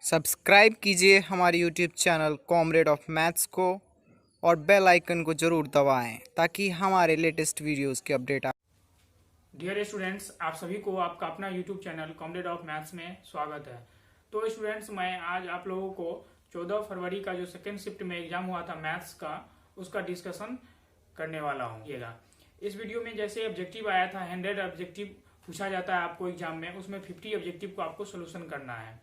Subscribe कीजिए हमारे YouTube channel comrade of maths को और बेल आइकन को ज़रूर दबाएं ताकि हमारे लेटेस्ट वीडियोस के अपडेट डियर स्टूडेंट्स, आप सभी को आपका अपना YouTube channel comrade of maths में स्वागत है। तो स्टूडेंट्स, मैं आज आप लोगों को 14 फरवरी का जो सेकेंड शिफ्ट में एग्जाम हुआ था मैथ्स का, उसका डिस्कशन करने वाला हूँ। इस वीडियो में जैसे ऑब्जेक्टिव आया था 100 ऑब्जेक्टिव पूछा जाता है आपको एग्जाम में, उसमें 50 ऑब्जेक्टिव को आपको सोल्यूशन करना है।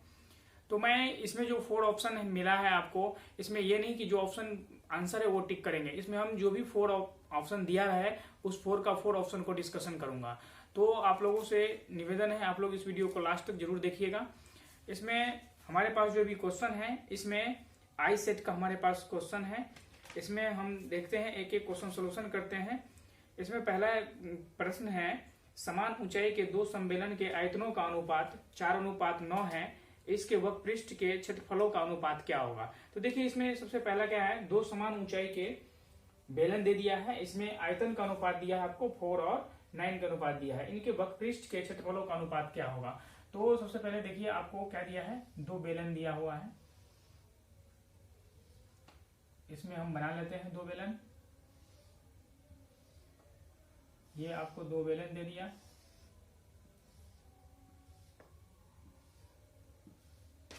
तो मैं इसमें जो 4 ऑप्शन मिला है आपको, इसमें ये नहीं कि जो ऑप्शन आंसर है वो टिक करेंगे, इसमें हम जो भी 4 ऑप्शन दिया है उस 4 का 4 ऑप्शन को डिस्कशन करूंगा। तो आप लोगों से निवेदन है, आप लोग इस वीडियो को लास्ट तक जरूर देखिएगा। इसमें हमारे पास जो भी क्वेश्चन है, इसमें आई सेट का हमारे पास क्वेश्चन है। इसमें हम देखते हैं, एक एक क्वेश्चन सोल्यूशन करते हैं। इसमें पहला प्रश्न है, समान ऊंचाई के दो सम्मेलन के आयतनों का अनुपात 4:9 है, इसके वक्र पृष्ठ के क्षेत्रफलों का अनुपात क्या होगा। तो देखिए, इसमें सबसे पहला क्या है, दो समान ऊंचाई के बेलन दे दिया है, इसमें आयतन का अनुपात दिया है आपको 4 और 9 का अनुपात दिया है, इनके वक्र पृष्ठ के क्षेत्रफलों का अनुपात क्या होगा। तो सबसे पहले देखिए, आपको क्या दिया है, दो बेलन दिया हुआ है। इसमें हम बना लेते हैं दो बेलन। ये आपको दो बेलन दे दिया।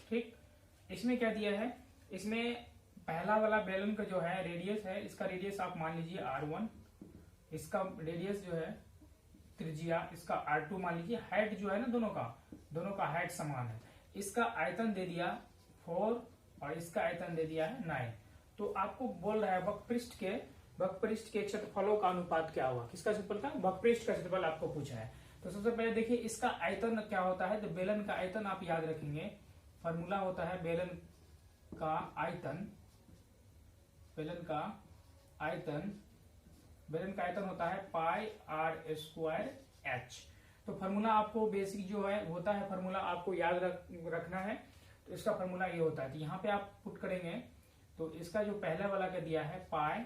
ठीक, इसमें क्या दिया है, इसमें पहला वाला बेलन का जो है रेडियस है, इसका रेडियस आप मान लीजिए R1, इसका रेडियस जो है त्रिज्या, इसका R2 मान लीजिए। हाइट जो है ना, दोनों का हाइट समान है। इसका आयतन दे दिया 4 और इसका आयतन दे दिया है 9। तो आपको बोल रहा है वक्र पृष्ठ के क्षेत्रफलों का अनुपात क्या होगा। किसका क्षेत्रफल का, वक्र पृष्ठ का क्षेत्रफल आपको पूछा है। तो सबसे पहले देखिए, इसका आयतन क्या होता है। तो बेलन का आयतन आप याद रखेंगे, फॉर्मूला होता है बेलन का आयतन होता है पाई आर स्क्वायर एच। तो फॉर्मूला आपको बेसिक जो है होता है, फॉर्मूला आपको याद रखना है। तो इसका फॉर्मूला ये होता है, तो यहाँ पे आप पुट करेंगे। तो इसका जो पहला वाला का दिया है पाई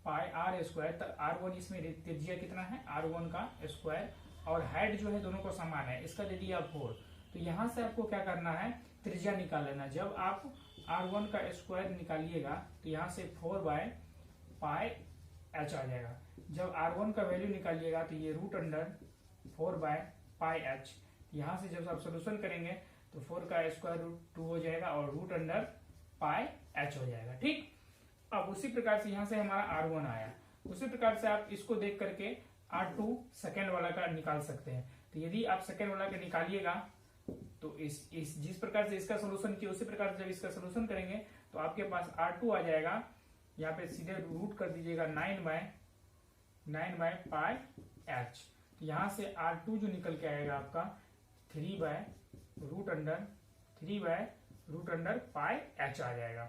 आर स्क्वायर, तो R1 इसमें त्रिज्या कितना है, R1 का स्क्वायर, और हाइट जो है दोनों को समान है, इसका दे दिया 4। तो यहां से आपको क्या करना है, त्रिज्या निकाल लेना। जब आप R1 का स्क्वायर निकालिएगा तो यहाँ से 4/πh आ जाएगा। जब R1 का वैल्यू निकालिएगा तो ये √4/πh। यहाँ से जब आप सोल्यूशन करेंगे तो 4 का स्क्वायर √2 हो जाएगा और √πh हो जाएगा। ठीक, अब उसी प्रकार से यहाँ से हमारा R1 आया, उसी प्रकार से आप इसको देख करके R2 सेकेंड वाला का निकाल सकते हैं। तो यदि आप सेकेंड वाला का निकालिएगा तो इस जिस प्रकार से इसका सोल्यूशन किया, उसी प्रकार से जब इसका सोल्यूशन करेंगे तो आपके पास R2 आ जाएगा। यहाँ पे सीधे रूट कर दीजिएगा 9/πh। तो यहाँ से R2 जो निकल के आएगा आपका 3/√πh आ जाएगा।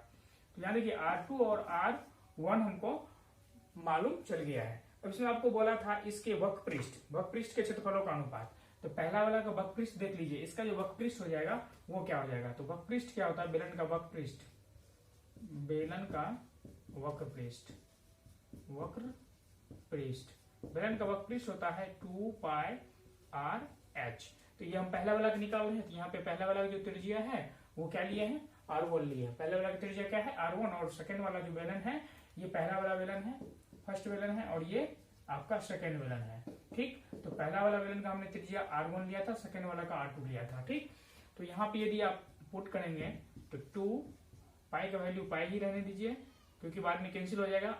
तो यानी कि R2 और R1 हमको मालूम चल गया है। अब इसमें आपको बोला था इसके वक्र पृष्ठ के क्षेत्रफलों का अनुपात। तो पहला वाला का वक्र पृष्ठ देख लीजिए, इसका जो वक्र पृष्ठ हो जाएगा वो क्या हो जाएगा। तो वक्र पृष्ठ क्या होता है, बेलन का वक्र पृष्ठ बेलन का वक्र पृष्ठ होता है 2πr(h). तो ये हम पहला वाला का निकाल रहे हैं। तो यहाँ पे पहला वाला जो त्रिज्या है वो क्या लिए हैं, R1 लिए हैं। पहले वाला का त्रिज्या क्या है, R1, और सेकेंड वाला जो बेलन है, ये पहला वाला बेलन है, फर्स्ट बेलन है, और ये आपका सेकेंड बेलन है। ठीक, तो पहला वाला बेलन का हमने त्रिज्या R1 लिया था, सेकेंड वाला का R2 लिया था। ठीक, तो यहाँ पे यदि आप पुट करेंगे तो 2 का वैल्यू पाई ही रहने दीजिए, क्योंकि बाद में कैंसिल हो जाएगा।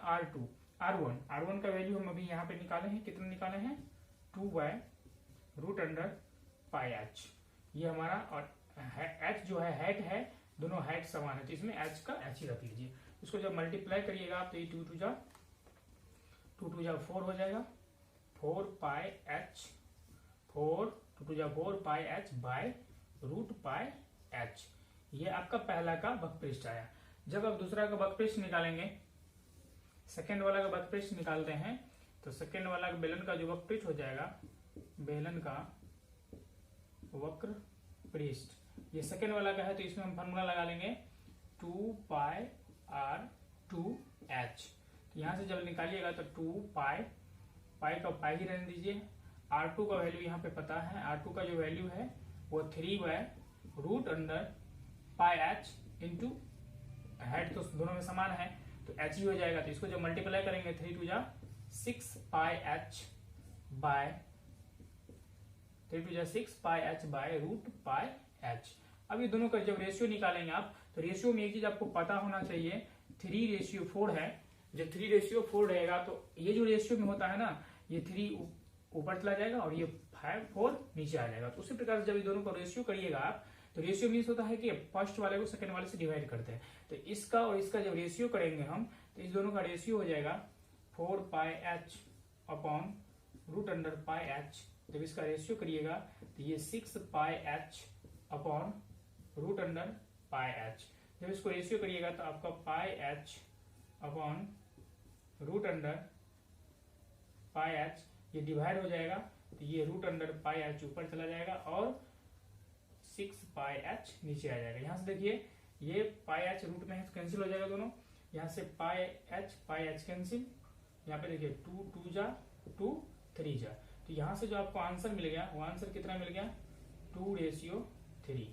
R1 का वैल्यू हम अभी यहाँ पे निकाले हैं, कितना निकाले हैं, 2/√πh। ये हमारा, और h जो है हाइट है, दोनों हाइट समान है, तो इसमें h का h ही रख लीजिए। उसको जब मल्टीप्लाई करिएगा आप तो ये 2 2 जा 4 हो जाएगा, 4πh 4/√πh। ये आपका पहला का वक्र पृष्ठ आया। जब आप दूसरा का वक्र पृष्ठ निकालेंगे, सेकेंड वाला का वक्र पृष्ठ निकालते हैं, तो सेकेंड वाला बेलन का जो वक्र पृष्ठ हो जाएगा, बेलन का वक्र पृष्ठ, ये सेकेंड वाला का है, तो इसमें हम फॉर्मूला लगा लेंगे 2πr2h। यहाँ से जब निकालिएगा तो 2π का पाई ही रहने दीजिए। R2 का वैल्यू यहाँ पे पता है, R2 का जो वैल्यू है वो 3/√πh पाई एच इंटू हेड तो दोनों में समान है तो एच ही हो जाएगा। तो इसको जब मल्टीप्लाई करेंगे 3 टू जा 6 पाई एच बाय 3 टू जा 6 pi h by root pi h. अब ये दोनों का जब रेशियो निकालेंगे आप तो रेशियो में एक चीज आपको पता होना चाहिए 3:4 है। जब 3:4 रहेगा तो ये जो रेशियो में होता है ना ये 3 ऊपर चला जाएगा और ये 4 नीचे आ जाएगा। तो उसी प्रकार से जब ये दोनों का रेशियो करिएगा आप तो रेशियो मीन्स होता है कि फर्स्ट वाले को सेकंड वाले से डिवाइड करते हैं। तो इसका और इसका जब रेशियो करेंगे हम तो इस दोनों का रेशियो हो जाएगा 4 पाई एच अपॉन रूट अंडर पाई एच। जब इसका रेशियो करिएगा तो ये 6 pi H upon root under पाई एच। जब इसको रेशियो करिएगा तो आपका पाई एच अपॉन रूट अंडर पाई एच ये डिवाइड हो जाएगा तो ये रूट अंडर पाई एच ऊपर चला जाएगा और 6 पाई एच नीचे आ जाएगा। यहां से देखिए ये पाई एच रूट में है तो कैंसिल हो जाएगा दोनों। यहां से पाई एच कैंसिल। यहाँ पे देखिए 2 जा 2 3 जा। तो यहां से जो आपको आंसर मिल गया वो आंसर कितना मिल गया 2:3।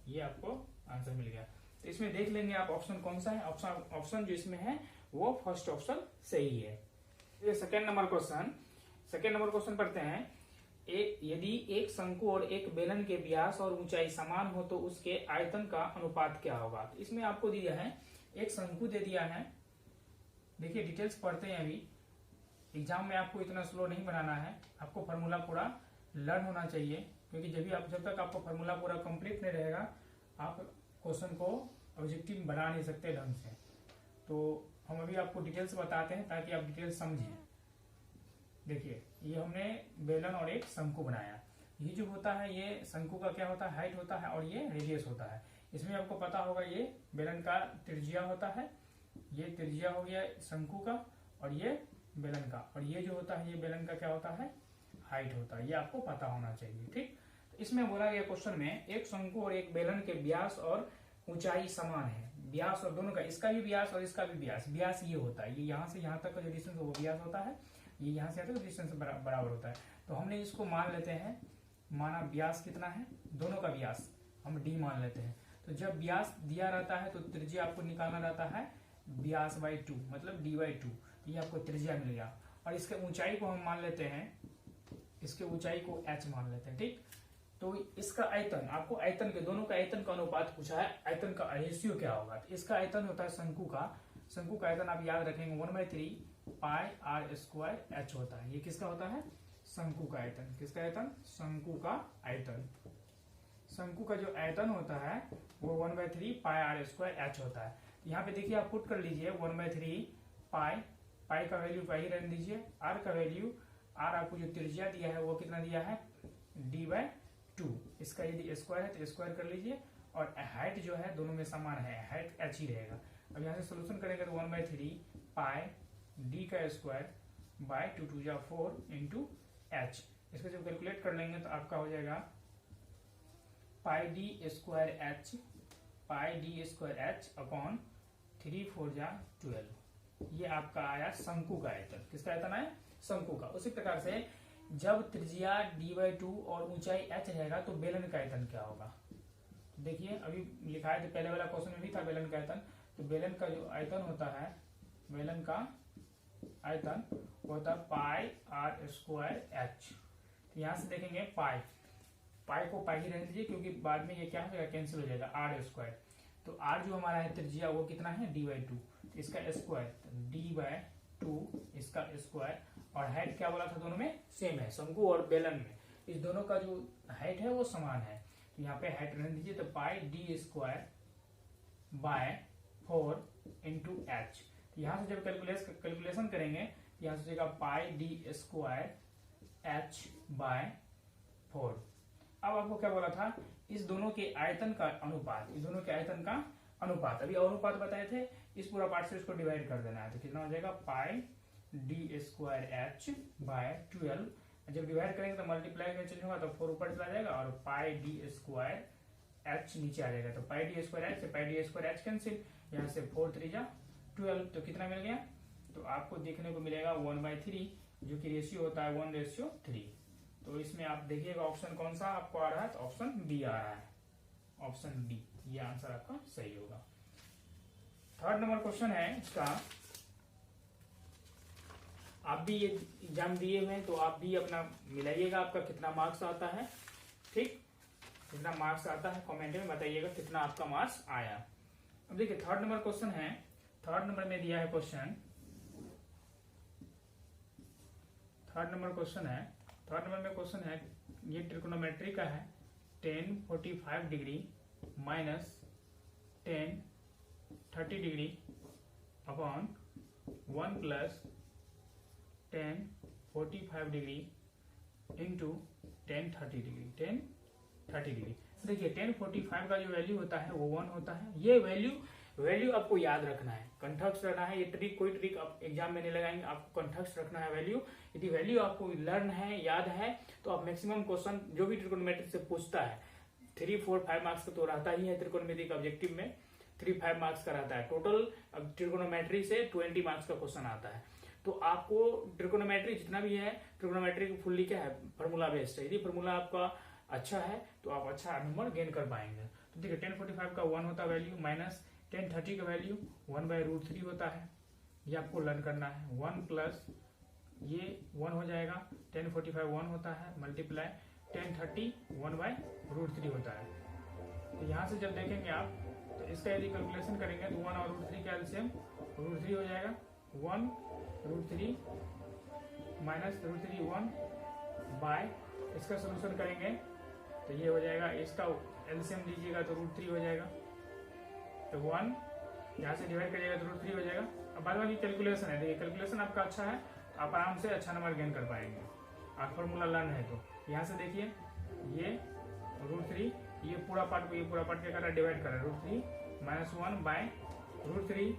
ये आपको आंसर मिल गया। तो इसमें देख लेंगे आप ऑप्शन कौन सा है। ऑप्शन जो इसमें है वो फर्स्ट ऑप्शन सही है। सेकेंड नंबर क्वेश्चन पढ़ते हैं। यदि एक शंकु और एक बेलन के व्यास और ऊंचाई समान हो तो उसके आयतन का अनुपात क्या होगा। तो इसमें आपको दिया है एक शंकु दे दिया है। देखिए डिटेल्स पढ़ते हैं। अभी एग्जाम में आपको इतना स्लो नहीं बनाना है, आपको फॉर्मूला पूरा लर्न होना चाहिए क्योंकि जब तक आपको फॉर्मूला पूरा कंप्लीट नहीं रहेगा आप क्वेश्चन को ऑब्जेक्टिव बना नहीं सकते ढंग से। तो हम अभी आपको डिटेल्स बताते हैं ताकि आप डिटेल्स समझें। देखिए ये हमने बेलन और एक शंकु बनाया। ये जो होता है ये शंकु का क्या होता है हाइट होता है और ये रेडियस होता है। इसमें आपको पता होगा ये बेलन का त्रिज्या होता है, ये त्रिज्या हो गया शंकु का और ये बेलन का, और ये जो होता है ये बेलन का क्या होता है हाइट होता है। ये आपको पता होना चाहिए। ठीक, तो इसमें बोला गया क्वेश्चन में एक शंकु और एक बेलन के व्यास और ऊंचाई समान है। व्यास और दोनों का, इसका भी व्यास और इसका भी व्यास। व्यास ये होता है, ये यहाँ से यहाँ तक का जो डिस्टेंस वो व्यास होता है, ये यहाँ से यहाँ तक डिस्टेंस बराबर होता है। तो हमने इसको मान लेते हैं, माना व्यास कितना है, दोनों का व्यास हम d मान लेते हैं। तो जब व्यास दिया रहता है तो त्रिज्या आपको निकालना रहता है व्यास बाई 2 मतलब d/2। तो ये आपको त्रिज्या मिल गया। और इसके ऊंचाई को हम मान लेते हैं, इसके ऊंचाई को h मान लेते हैं। ठीक, तो इसका आयतन, आपको आयतन के दोनों का आयतन का अनुपात पूछा है, आयतन का रेशियो क्या होगा। तो इसका आयतन होता है शंकु का आयतन आप याद रखेंगे 1/3 पाई r स्क्वायर h होता है। ये किसका होता है शंकु का आयतन। किसका आयतन शंकु का आयतन। शंकु का जो आयतन होता है वो 1/3 पाई r स्क्वायर h होता है। यहाँ पे देखिए आप पुट कर लीजिए 1/3 पाई का वैल्यू पाई रहने दीजिए, r का वैल्यू, r आपको जो त्रिज्या दिया है वो कितना दिया है d/2। इसका यदि स्क्वायर है तो स्क्वायर कर लीजिए और हाइट जो है दोनों में समान है, हाइट h ही रहेगा। अब यहाँ से सोल्यूशन करेंगे तो 1/3 पाई d का स्क्वायर बाय 2 2 जा 4 इंटू h। इसको जब कैलकुलेट कर लेंगे तो आपका हो जाएगा पाई d स्क्वायर h अपॉन 3 4 जा 12। ये आपका आया शंकु का आयतन। किसका आयतन आया शंकु का। उसी प्रकार से जब त्रिज्या d/2 और ऊंचाई h रहेगा तो बेलन का आयतन क्या होगा। तो देखिए अभी लिखा है, तो पहले वाला क्वेश्चन में भी था बेलन का आयतन। तो बेलन का जो आयतन होता है, बेलन का आयतन होता है पाई r स्क्वायर h। तो यहाँ से देखेंगे पाई को पाई ही रहने दीजिए क्योंकि बाद में ये क्या हो जाएगा कैंसिल हो जाएगा r स्क्वायर। तो r जो हमारा है त्रिज्या वो कितना है d/2, इसका स्क्वायर d/2 इसका स्क्वायर, और हाइट क्या बोला था दोनों में सेम है, शंकु और बेलन में इस दोनों का जो हाइट है वो समान है। तो यहाँ पे हाइट रहने दीजिए, तो पाई d square by 4 into h। तो यहाँ से जब कैलकुलेशन करेंगे यहाँ से जाएगा पाई d स्क्वायर h बाय 4। अब आपको क्या बोला था, इस दोनों के आयतन का अनुपात, इस दोनों के आयतन का अनुपात अभी अनुपात बताए थे, इस पूरा पार्ट से इसको डिवाइड कर देना है। तो कितना हो जाएगा पाई d स्क्वायर h बाय 12। जब डिवाइड करेंगे तो मल्टीप्लाई में चेंज होगा तो 4 ऊपर चला जाएगा और पाई d स्क्वायर h नीचे आ जाएगा। तो पाई d स्क्वायर h से पाई d स्क्वायर h कैंसिल, यहाँ से 4 3 जा 12। तो कितना मिल गया, तो आपको देखने को मिलेगा 1/3 जो कि रेशियो होता है 1:3। तो इसमें आप देखिएगा ऑप्शन कौन सा आपको आ रहा है, तो ऑप्शन बी आ रहा है। ऑप्शन डी, ये आंसर आपका सही होगा। थर्ड नंबर क्वेश्चन है इसका, आप भी ये एग्जाम दिए हुए हैं तो आप भी अपना मिलाइएगा आपका कितना मार्क्स आता है, ठीक, कितना मार्क्स आता है कमेंट में बताइएगा कितना आपका मार्क्स आया। अब देखिए थर्ड नंबर क्वेश्चन है, थर्ड नंबर में दिया है क्वेश्चन, थर्ड नंबर में क्वेश्चन है, ये ट्रिकोनोमेट्री का है, tan 45 degree minus tan 30 degree upon 1 plus tan 45 degree into tan 30 degree. देखिए tan 45 का जो वैल्यू होता है वो 1 होता है। ये वैल्यू आपको याद रखना है, कंठस्थ रखना है। ये ट्रिक कोई ट्रिक आप एग्जाम में नहीं लगाएंगे, आपको कंठस्थ रखना है वैल्यू। यदि वैल्यू आपको लर्न है, याद है, तो आप मैक्सिमम क्वेश्चन जो भी ट्रिकोनोमेट्री से पूछता है 3, 4, 5 मार्क्स का तो रहता ही है। त्रिकोणमिति का ऑब्जेक्टिव में 3, 5 मार्क्स का रहता है टोटल। अब ट्रिकोनोमेट्री से 20 मार्क्स का क्वेश्चन आता है। तो आपको ट्रिकोनोमेट्री जितना भी है, ट्रिकोनोमेट्री की फुल्ली क्या है, फार्मूला बेस्ड है। यदि फार्मूला आपका अच्छा है तो आप अच्छा नंबर गेन कर पाएंगे। तो देखिए tan 45 का 1 होता है वैल्यू, माइनस tan 30 का वैल्यू 1/√3 होता है। ये आपको लर्न करना है। 1 प्लस ये 1 हो जाएगा, tan 45 1 होता है, मल्टीप्लाई tan 30 1/√3 होता है। तो यहाँ से जब देखेंगे आप तो इसका यदि कैलकुलेशन करेंगे तो 1 और √3 का एलसीएम √3 हो जाएगा। 1√3 माइनस √3 1 बाय, इसका सोल्यूशन करेंगे तो ये हो जाएगा, इसका एलसीएम लीजिएगा तो √3 हो जाएगा। तो 1 यहाँ से डिवाइड करिएगा तो √3 हो जाएगा। अब बाद में कैलकुलेशन है, देखिए कैलकुलेशन आपका अच्छा है, आप आराम से अच्छा नंबर गेन कर पाएंगे। आप फॉर्मूला लर्न है तो यहाँ से देखिए ये √3, ये पूरा पार्ट को ये पूरा पार्ट क्या कर रहा है, डिवाइड कर रहा है। √3 माइनस 1 बाय √3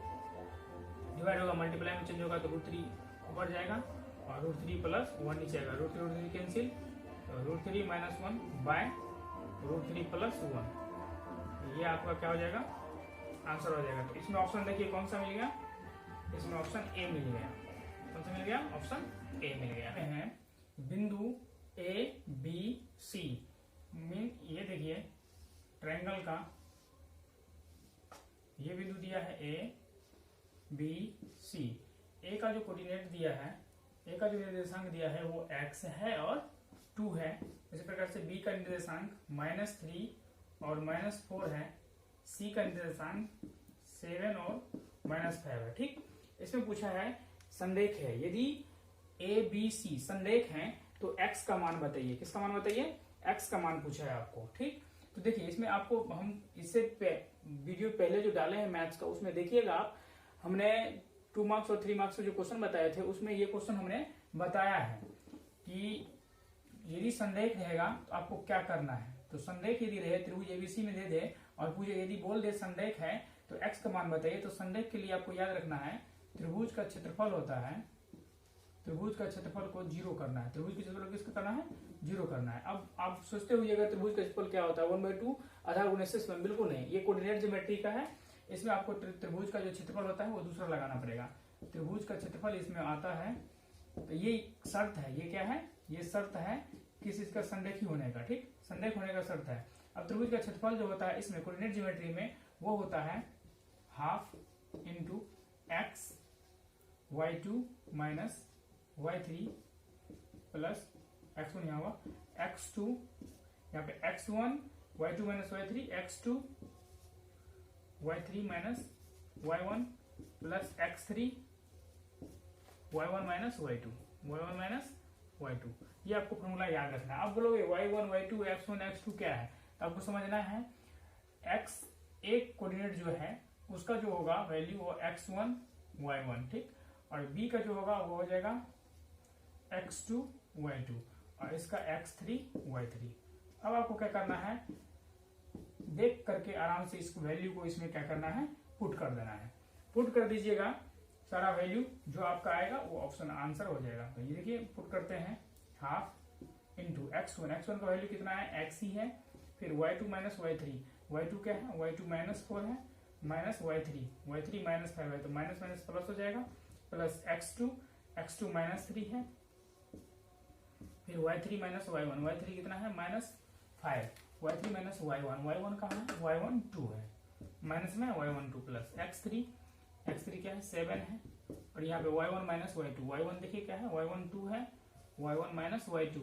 डिवाइड होगा, मल्टीप्लाई में चेंज होगा तो √3 ऊपर जाएगा और √3 प्लस 1 नीचे आएगा। √3 कैंसिल, √3 माइनस 1 बाय √3 प्लस 1, ये आपका क्या हो जाएगा, आंसर हो जाएगा। तो इसमें ऑप्शन देखिए कौन सा मिल गया, इसमें ऑप्शन ए मिल गया। कौन सा मिल गया, ऑप्शन ए मिल गया है। बिंदु ABC में ये देखिए ट्रायंगल का ये बिंदु दिया है ABC। ए का जो कोऑर्डिनेट दिया है, ए का जो निर्देशांक दिया है वो x है और 2 है। इसी प्रकार से b का निर्देशांक -3 और -4 है। c का निर्देशांक 7 और -5 है। ठीक, इसमें पूछा है संरेख है, यदि ABC संरेख है तो x का मान बताइए। किसका मान बताइए, x का मान पूछा है आपको। ठीक, तो देखिए इसमें आपको हम इससे वीडियो पहले जो डाले हैं मैथ्स का, उसमें देखिएगा आप, हमने 2 मार्क्स और 3 मार्क्स के जो क्वेश्चन बताए थे उसमें ये क्वेश्चन हमने बताया है कि यदि संरेख रहेगा तो आपको क्या करना है। तो संरेख यदि रहे, त्रिभुज एबीसी में दे दे और पूछे यदि बोल दे संरेख है तो x का मान बताइए। तो संरेख के लिए आपको याद रखना है त्रिभुज का क्षेत्रफल होता है, त्रिभुज का क्षेत्रफल को 0 करना है। त्रिभुज के क्षेत्रफल किसका करना है, 0 करना है। अब आप सोचते हुए त्रिभुज का क्षेत्रफल क्या होता है, 1/2 आधार गुणे शेष, बिल्कुल नहीं, ये कोऑर्डिनेट ज्योमेट्री का है। इसमें आपको त्रिभुज का जो क्षेत्रफल होता है वो दूसरा लगाना पड़ेगा। त्रिभुज का क्षेत्रफल इसमें आता है, तो ये शर्त है, ये क्या है, ये शर्त है किस इसका संरेखी होने का। ठीक, संरेख होने का शर्त है। अब त्रिभुज का क्षेत्रफल जो होता है इसमें कोऑर्डिनेट ज्योमेट्री में वो होता है half into x y2 minus y3 plus x1 यहाँ होगा x2, यहाँ पे x1 y2 minus y3 x2 y3 minus y1 plus x3 y1 minus y2, ये आपको फॉर्मूला याद रखना है। आप बोलोगे y1 y2 x1 x2 क्या है, तो आपको समझना है x एक कोऑर्डिनेट जो है उसका जो होगा वैल्यू वो x1 y1, ठीक, और b का जो होगा वो हो जाएगा x2 y2 और इसका x3 y3। अब आपको क्या करना है, देख करके आराम से इस वैल्यू को इसमें क्या करना है, पुट कर देना है। पुट कर दीजिएगा, सारा वैल्यू जो आपका आएगा वो ऑप्शन आंसर हो जाएगा। तो ये देखिए पुट करते हैं, हाफ इंटू x1 का वैल्यू कितना है, x ही है, फिर y2 माइनस y3, y2 क्या है, y2 माइनस 4 है, माइनस y3 माइनस 5 है, तो माइनस माइनस प्लस हो जाएगा, प्लस x2 माइनस 3 है, फिर y3 माइनस y1, y3 कितना है, -5, y3 माइनस y1 कहाँ है, y1 2 है, माइनस में y1 2 प्लस x3 क्या है 7 है, और यहाँ पे y1 माइनस y1 देखिए क्या है y1 2 है, y1 माइनस y2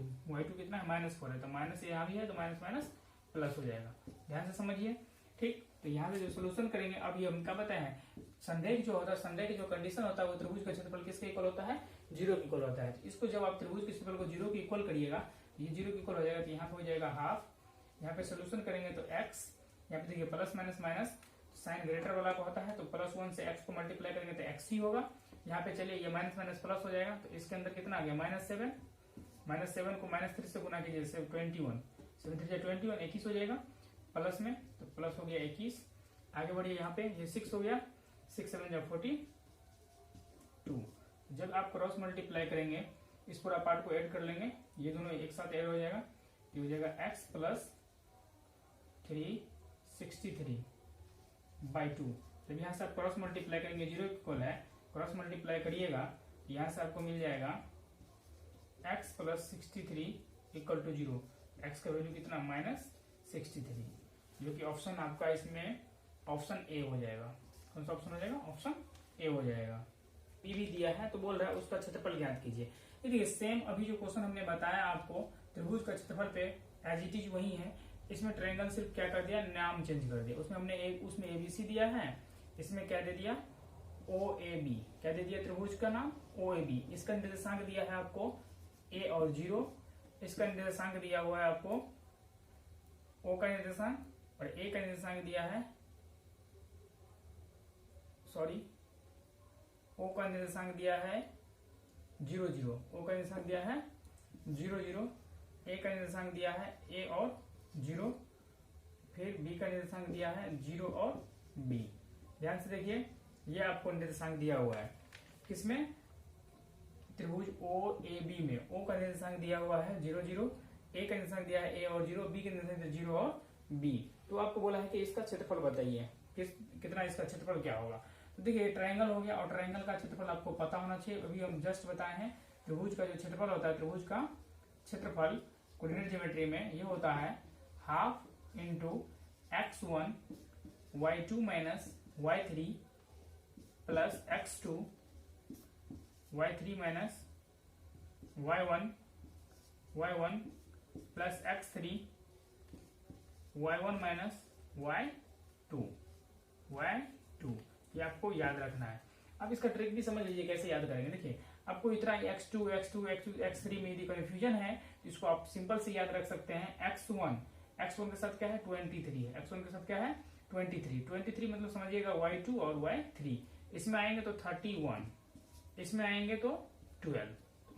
कितना है -4 है, तो माइनस यहाँ भी है तो माइनस माइनस प्लस हो जाएगा, ध्यान से समझिए। ठीक, तो यहाँ से जो सोल्यूशन करेंगे, अब ये हम क्या बताए हैं, संदेह जो होता है, संदेह की जो कंडीशन होता है वो त्रिभुज का क्षेत्रफल किसके इक्वल होता है, 0 के इक्वल होता है। तो इसको जब आप त्रिभुज के क्षेत्रफल को 0 के इक्वल करिएगा, ये 0 के इक्वल हो जाएगा, तो यहाँ पे हो जाएगा हाफ, यहाँ पे सोल्यूशन करेंगे तो x, यहाँ पे देखिए plus minus minus sign greater वाला का होता है, तो +1 से x को मल्टीप्लाई करेंगे तो x ही होगा। यहाँ पे चलिए ये माइनस माइनस प्लस हो जाएगा, तो इसके अंदर कितना आ गया -7 को -3 से गुना कीजिए, 21 7 3 21 21 हो जाएगा प्लस में, तो प्लस हो गया 21। आगे बढ़िए, यहाँ पे ये 6 हो गया, 6 7 42। जब आप क्रॉस मल्टीप्लाई करेंगे, इस पूरा पार्ट को ऐड कर लेंगे, ये दोनों एक साथ ऐड हो जाएगा, ये हो जाएगा x प्लस 363/2। जब यहाँ से आप क्रॉस मल्टीप्लाई करेंगे, 0 इक्वल है, क्रॉस मल्टीप्लाई करिएगा, यहाँ से आपको मिल जाएगा x plus 63 equal to 0, x का वैल्यू कितना -63, जो कि ऑप्शन आपका इसमें ऑप्शन ए हो जाएगा। कौन सा ऑप्शन हो जाएगा, ऑप्शन ए हो जाएगा। पी भी दिया है तो बोल रहा है उसका क्षेत्रफल ज्ञात कीजिए। देखिए सेम अभी जो क्वेश्चन हमने बताया आपको, त्रिभुज का क्षेत्रफल पे एज इट इज वही है, इसमें ट्रायंगल सिर्फ क्या कर दिया, नाम चेंज कर दिया। उसमें हमने उसमें एबीसी दिया है, इसमें क्या दे दिया, ओ ए बी, क्या दे दिया, त्रिभुज का नाम ओ ए बी। इसका निर्देशांक दिया है आपको ए और 0, इसका निर्देशांक दिया हुआ है आपको ओ का निर्देशांक, और ए का निर्देशांक दिया है, सॉरी ओ का निर्देशांक दिया है 0 0, ओ का निर्देशांक दिया है 0 0, ए का निर्देशांक दिया है ए और 0, फिर बी का निर्देशांक दिया है 0 और बी। ध्यान से देखिए, ये आपको निर्देशांक दिया हुआ है किसमें, त्रिभुज ओ ए बी में। ओ का निर्देशांक दिया हुआ है 0 0, ए का निर्देशांक दिया है ए और 0, बी का निर्देशांक 0 और बी। तो आपको बोला है कि इसका क्षेत्रफल बताइए, कितना इसका क्षेत्रफल क्या होगा। तो देखिए ट्रायंगल हो गया, और ट्रायंगल का क्षेत्रफल आपको पता होना चाहिए। अभी हम जस्ट बताए हैं, त्रिभुज का जो क्षेत्रफल होता है, त्रिभुज का क्षेत्रफल कोऑर्डिनेट ज्योमेट्री में ये होता है half into x1 y2 minus y3 plus x2 y3 minus y1 plus x3 y1 minus y2 ये आपको याद रखना है। अब इसका ट्रिक भी समझ लीजिए कैसे याद करेंगे। देखिए आपको इतना x2 x3 में यदि कंफ्यूजन है तो इसको आप सिंपल से याद रख सकते हैं। x1 के साथ क्या है 23 है, x1 के साथ क्या है 23 मतलब समझिएगा y2 और y3, इसमें आएंगे तो 31, इसमें आएंगे तो 12,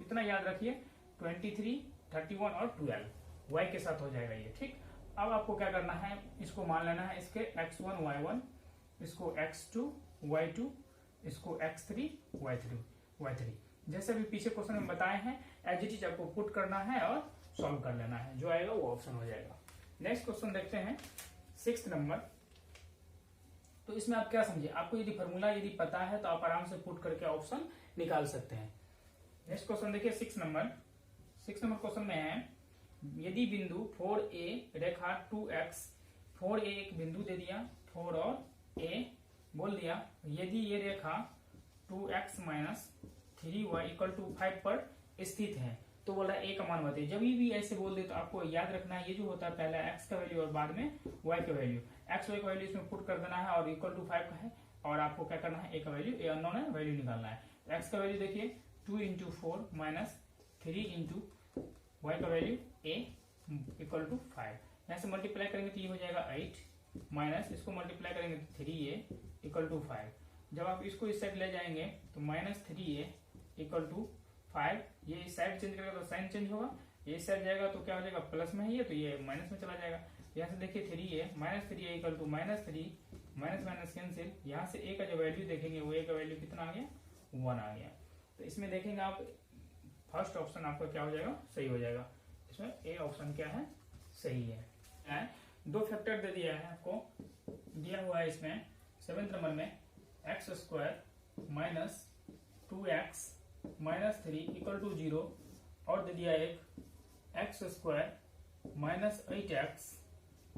इतना याद रखिए 23, 31 और 12 y के साथ हो जाएगा ये। ठीक, अब आपको क्या करना है, इसको मान लेना है, इसके x1 y1, इसको x2 y2, इसको x3 y3। जैसे भी पीछे क्वेश्चन में बताए हैं एज इट इज आपको पुट करना है और सॉल्व कर लेना है, जो आएगा वो ऑप्शन हो जाएगा। नेक्स्ट क्वेश्चन देखते हैं 6th नंबर। तो इसमें आप क्या समझे, आपको यदि फॉर्मूला यदि पता है तो आप आराम से पुट करके ऑप्शन निकाल सकते हैं। नेक्स्ट क्वेश्चन देखिए 6 नंबर क्वेश्चन में है, यदि बिंदु 4a रेखा 2x, 4a एक बिंदु दे दिया, 4 और a बोल दिया, यदि ये रेखा 2x minus 3y equal to 5 पर स्थित है, तो बोला a का मान बताइए। जब भी ऐसे बोल दे तो आपको याद रखना है, ये जो होता है पहले x का वैल्यू और बाद में y का वैल्यू, x y का वैल्यू इसमें पुट कर देना है और इक्वल टू 5 का है, और आपको क्या करना है a का वैल्यू, a अननोन है, वैल्यू निकालना है। तो x का वैल्यू देखिए 2 इंटू 4 माइनस 3 इंटू y का वैल्यू a इक्वल टू 5। यहाँ से मल्टीप्लाई करेंगे तो ये हो जाएगा 8 माइनस इसको मल्टीप्लाई करेंगे तो 3a इक्वल टू 5। जब आप इसको इस साइड ले जाएंगे तो माइनस 3a इक्वल टू 5, ये इस साइड चेंज करेगा तो साइन चेंज होगा, ये इस साइड जाएगा तो क्या हो जाएगा प्लस में है ये, तो ये माइनस में चला जाएगा। यहाँ से देखिए 3a minus 3a equal to -3 minus cancel, यहाँ से a का जो वैल्यू देखेंगे वो a का वैल्यू कितना आ गया 1 आ गया। तो इसमें देखेंगे आप फर्स्ट ऑप्शन आपका क्या हो जाएगा, सही हो जाएगा। इसमें ए ऑप्शन क्या है, सही है। 2 फैक्टर दे दिया है आपको, दिया हुआ है इसमें 7th नंबर में x² minus 2x minus 3 equal to 0, और दे दिया एक x² minus 8x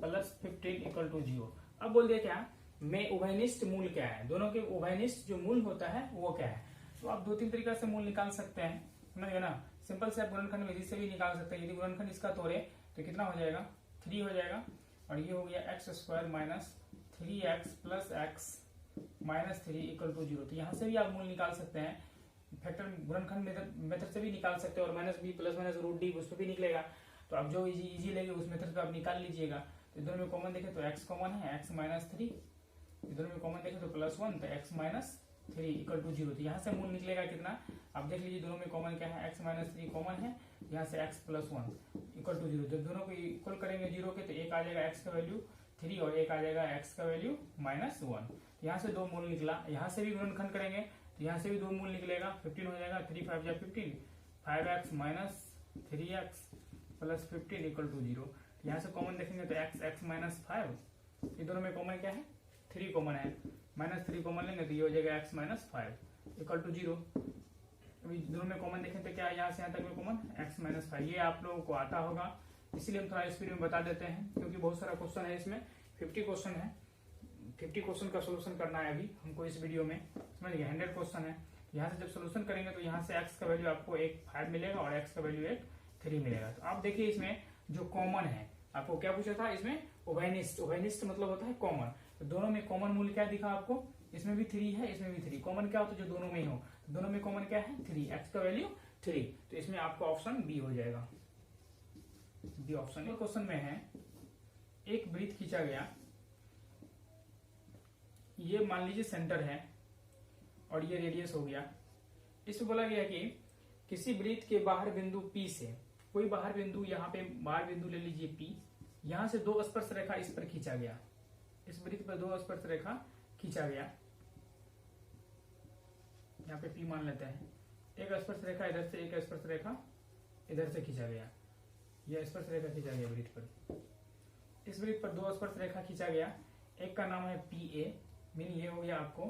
plus 15 equal to 0। अब बोल दिया क्या, में उभयनिष्ठ मूल क्या है, दोनों के उभयनिष्ठ जो मूल होता है वो क्या है। तो आप दो तीन तरीका से मूल निकाल सकते हैं, समझ गए ना। सिंपल से आप गुणनखंड विधि से भी निकाल सकते हैं। यदि गुणनखंड इसका तोड़े तो कितना हो जाएगा, 3 हो जाएगा, और ये हो गया एक्स स्क्वायर माइनस 3x प्लस एक्स माइनस 3 इक्वल टू 0। तो यहाँ से भी आप मूल निकाल सकते हैं, फैक्टर गुणनखंड मेथड से भी निकाल सकते हैं, और minus b plus minus root d उस पर भी निकलेगा। तो आप जो इजी लगे उस मेथड पे आप निकाल लीजिएगा। तो दोनों में कॉमन देखें तो x कॉमन है, x माइनस 3, दोनों में कॉमन देखें तो +1, तो x माइनस 3 इक्वल टू 0। तो यहाँ से मूल निकलेगा कितना, आप देख लीजिए दोनों में कॉमन क्या है, x माइनस 3 कॉमन है, यहाँ से x प्लस 1 इक्वल टू 0। जब दोनों को इक्वल करेंगे 0 के तो एक आ जाएगा x का वैल्यू 3 और एक आ जाएगा x का वैल्यू -1। यहाँ से दो मूल निकला। यहाँ से भी गुणनखंड करेंगे तो यहाँ से भी दो मूल निकलेगा, 15 हो जाएगा, 3 5 जा 15, 5x minus 3x plus 15 equal to 0। यहाँ से कॉमन देखेंगे तो x माइनस 5, ये दोनों में कॉमन क्या है, 3 कॉमन है, -3 कॉमन लेंगे तो ये हो जाएगा x माइनस 5 इक्वल टू 0। अभी दोनों में कॉमन देखें तो क्या यहाँ से यहाँ तक में कॉमन x माइनस 5, ये आप लोगों को आता होगा, इसीलिए हम थोड़ा स्पीड में बता देते हैं, क्योंकि बहुत सारा क्वेश्चन है इसमें, 50 क्वेश्चन है, 50 क्वेश्चन का सोल्यूशन करना है अभी हमको इस वीडियो में, समझ गए। 100 क्वेश्चन है। यहाँ से जब सोल्यूशन करेंगे तो यहाँ से x का वैल्यू आपको 5 मिलेगा और x का वैल्यू 3 मिलेगा। तो आप देखिए इसमें जो कॉमन है, आपको क्या पूछा था, इसमें उभयनिष्ठ, उभयनिष्ठ मतलब होता है कॉमन। तो दोनों में कॉमन मूल्य क्या दिखा आपको, इसमें भी 3 है, इसमें भी 3। कॉमन क्या होता है, जो दोनों में ही हो, दोनों में कॉमन क्या है, 3, x का वैल्यू 3। तो इसमें आपका ऑप्शन बी हो जाएगा, बी ऑप्शन। एक क्वेश्चन में है, एक वृत्त खींचा गया, ये मान लीजिए सेंटर है और ये रेडियस हो गया। इसमें बोला गया कि किसी वृत्त के बाहर बिंदु P से, कोई बाहर बिंदु, यहाँ पे बाहर बिंदु ले लीजिए P, यहाँ से दो स्पर्श रेखा इस पर खींचा गया, इस वृत्त पर दो स्पर्श रेखा खींचा गया, यहाँ पे P मान लेते हैं। एक स्पर्श रेखा इधर से, एक स्पर्श रेखा इधर से खींचा गया, यह स्पर्श रेखा खींचा गया वृत्त पर। इस वृत्त पर दो स्पर्श रेखा खींचा गया, एक का नाम है PA, मीन ये हो गया आपको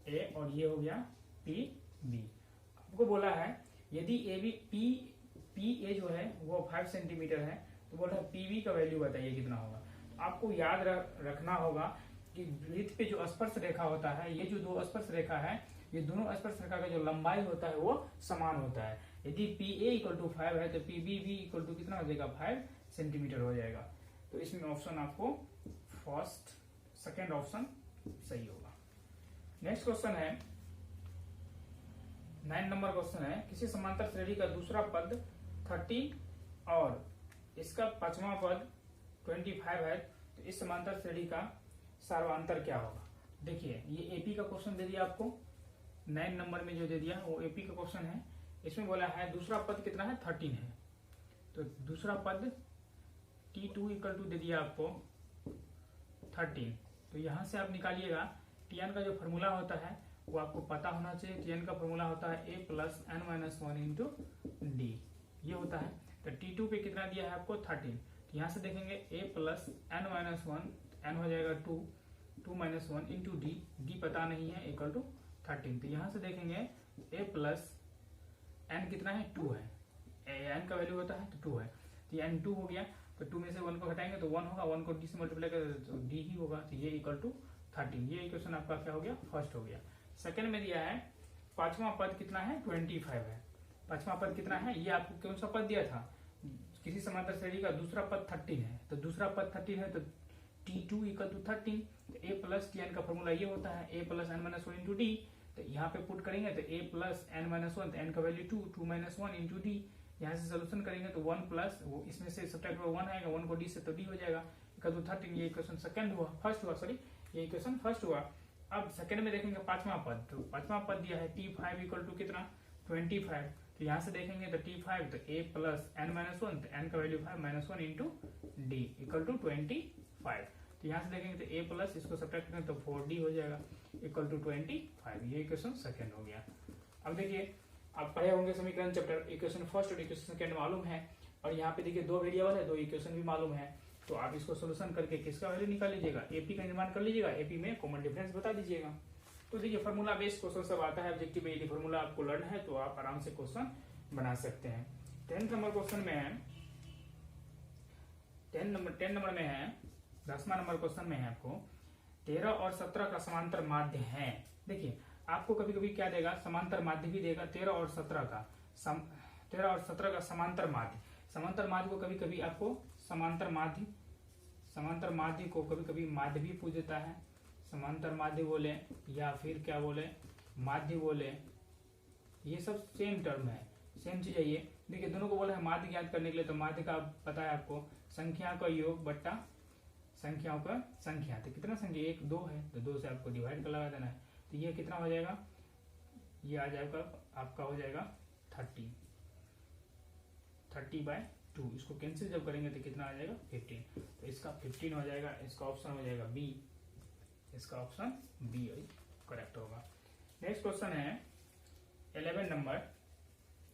A और ये हो गया PB। आपको बोला है यदि PA जो है वो 5 सेंटीमीटर है, तो बोल रहा है PB का वैल्यू बताइए कितना होगा। आपको याद रखना होगा कि वृत्त पे जो स्पर्श रेखा होता है, ये जो दो स्पर्श रेखा है, ये दोनों स्पर्श रेखा का जो लंबाई होता है वो समान होता है। यदि PA इक्वल टू 5 है तो PB भी इक्वल टू कितना हो जाएगा, 5 सेंटीमीटर हो जाएगा। तो इसमें ऑप्शन आपको फर्स्ट, सेकेंड ऑप्शन सही होगा। नेक्स्ट क्वेश्चन है 9 नंबर क्वेश्चन है, किसी समांतर श्रेणी का दूसरा पद 30 और इसका पांचवा पद 25 है, तो इस समांतर श्रेणी का सार्वांतर क्या होगा। देखिए ये एपी का क्वेश्चन दे दिया आपको, 9 नंबर में जो दे दिया वो एपी का क्वेश्चन है। इसमें बोला है दूसरा पद कितना है, 13 है, तो दूसरा पद T2 इक्वल टू दे दिया आपको 13। तो यहां से आप निकालिएगा, Tn का जो फॉर्मूला होता है वो आपको पता होना चाहिए। Tn का फॉर्मूला होता है a plus n minus 1 into D, ये होता है। तो T2 पे कितना दिया है आपको, 13। तो यहाँ से देखेंगे a plus n minus 1, n हो जाएगा 2, 2 माइनस 1 इंटू डी, डी पता नहीं है, इक्वल टू 13। तो यहाँ से देखेंगे a प्लस n कितना है, 2 है, n का वैल्यू होता है तो 2 है, तो ये n 2 हो गया। तो 2 में से 1 को घटाएंगे तो 1 होगा, 1 को d से मल्टीप्लाई करें तो d ही होगा, तो ये इक्वल टू 13। ये इक्वेशन आपका क्या हो गया, फर्स्ट हो गया। सेकंड में दिया है पांचवा पद कितना है, 25 है। पांचवा पद कितना है, ये आपको कौन सा पद दिया था, किसी समांतर श्रेणी का दूसरा पद 13 है, तो दूसरा पद 13 है तो T2 इक्वल टू 13। तो a प्लस Tn का फॉर्मूला ये होता है a plus n minus 1 into D. तो यहाँ पे पुट करेंगे तो a प्लस n माइनस 1, तो n का वैल्यू 2, 2 माइनस 1 इंटू डी। यहाँ से सोल्यूशन करेंगे तो 1 प्लस, वो इसमें से सब्ट्रैक्ट 1 आएगा, 1 को डी से तो डी हो जाएगा, इक्वल टू 13। ये इक्वेशन सेकंड हुआ, फर्स्ट हुआ, सॉरी ये इक्वेशन फर्स्ट हुआ। अब सेकंड में देखेंगे पांचवा पद, तो पांचवा पद दिया है T5 इक्वल टू कितना, 25। तो यहाँ से देखेंगे तो T5 तो a प्लस n माइनस 1, तो n का value 5 minus 1 into d equal to 25। तो यहाँ से देखेंगे तो a प्लस, इसको सब्ट्रैक्ट करेंगे तो 4d हो जाएगा, इक्वल टू 25। ये इक्वेशन सेकंड हो गया। अब देखिए आप पढ़े होंगे समीकरण चैप्टर, इक्वेशन फर्स्ट और इक्वेशन सेकंड मालूम है, और यहाँ पे देखिए 2 वेरिएबल है, 2 इक्वेशन भी मालूम है। तो आप इसको सोल्यूशन करके किसका वैल्यू निकाल लीजिएगा, एपी का निर्माण कर लीजिएगा, एपी में कॉमन डिफरेंस बता दीजिएगा। तो देखिए फॉर्मूला बेस्ड क्वेश्चन सब आता है ऑब्जेक्टिव में, यदि फॉर्मूला आपको लर्न है तो आप आराम से क्वेश्चन बना सकते हैं। 10th नंबर क्वेश्चन में है 10 नंबर में है, 10वां नंबर क्वेश्चन में है आपको 13 और 17 का समांतर माध्य है। देखिए आपको कभी कभी क्या देगा, समांतर माध्य भी देगा। 13 और 17 का समांतर माध्य को कभी कभी आपको समांतर माध्य को कभी कभी माध्य भी पूछ देता है। समांतर माध्य बोले या फिर क्या बोले, माध्य बोले, ये सब सेम टर्म है, सेम चीज है ये। देखिए दोनों को बोला है माध्य ज्ञात करने के लिए, तो माध्य का पता है आपको, संख्या का योग बट्टा संख्याओं का संख्या। तो कितना संख्या, 1 2 है, तो 2 से आपको डिवाइड कर लगा देना है। तो ये कितना हो जाएगा, ये आ जाएगा आपका हो जाएगा 30/2। इसको कैंसिल जब करेंगे तो कितना आ जाएगा 15। तो इसका 15 हो जाएगा, इसका ऑप्शन हो जाएगा बी, इसका ऑप्शन बी करेक्ट होगा। नेक्स्ट क्वेश्चन है 11 नंबर।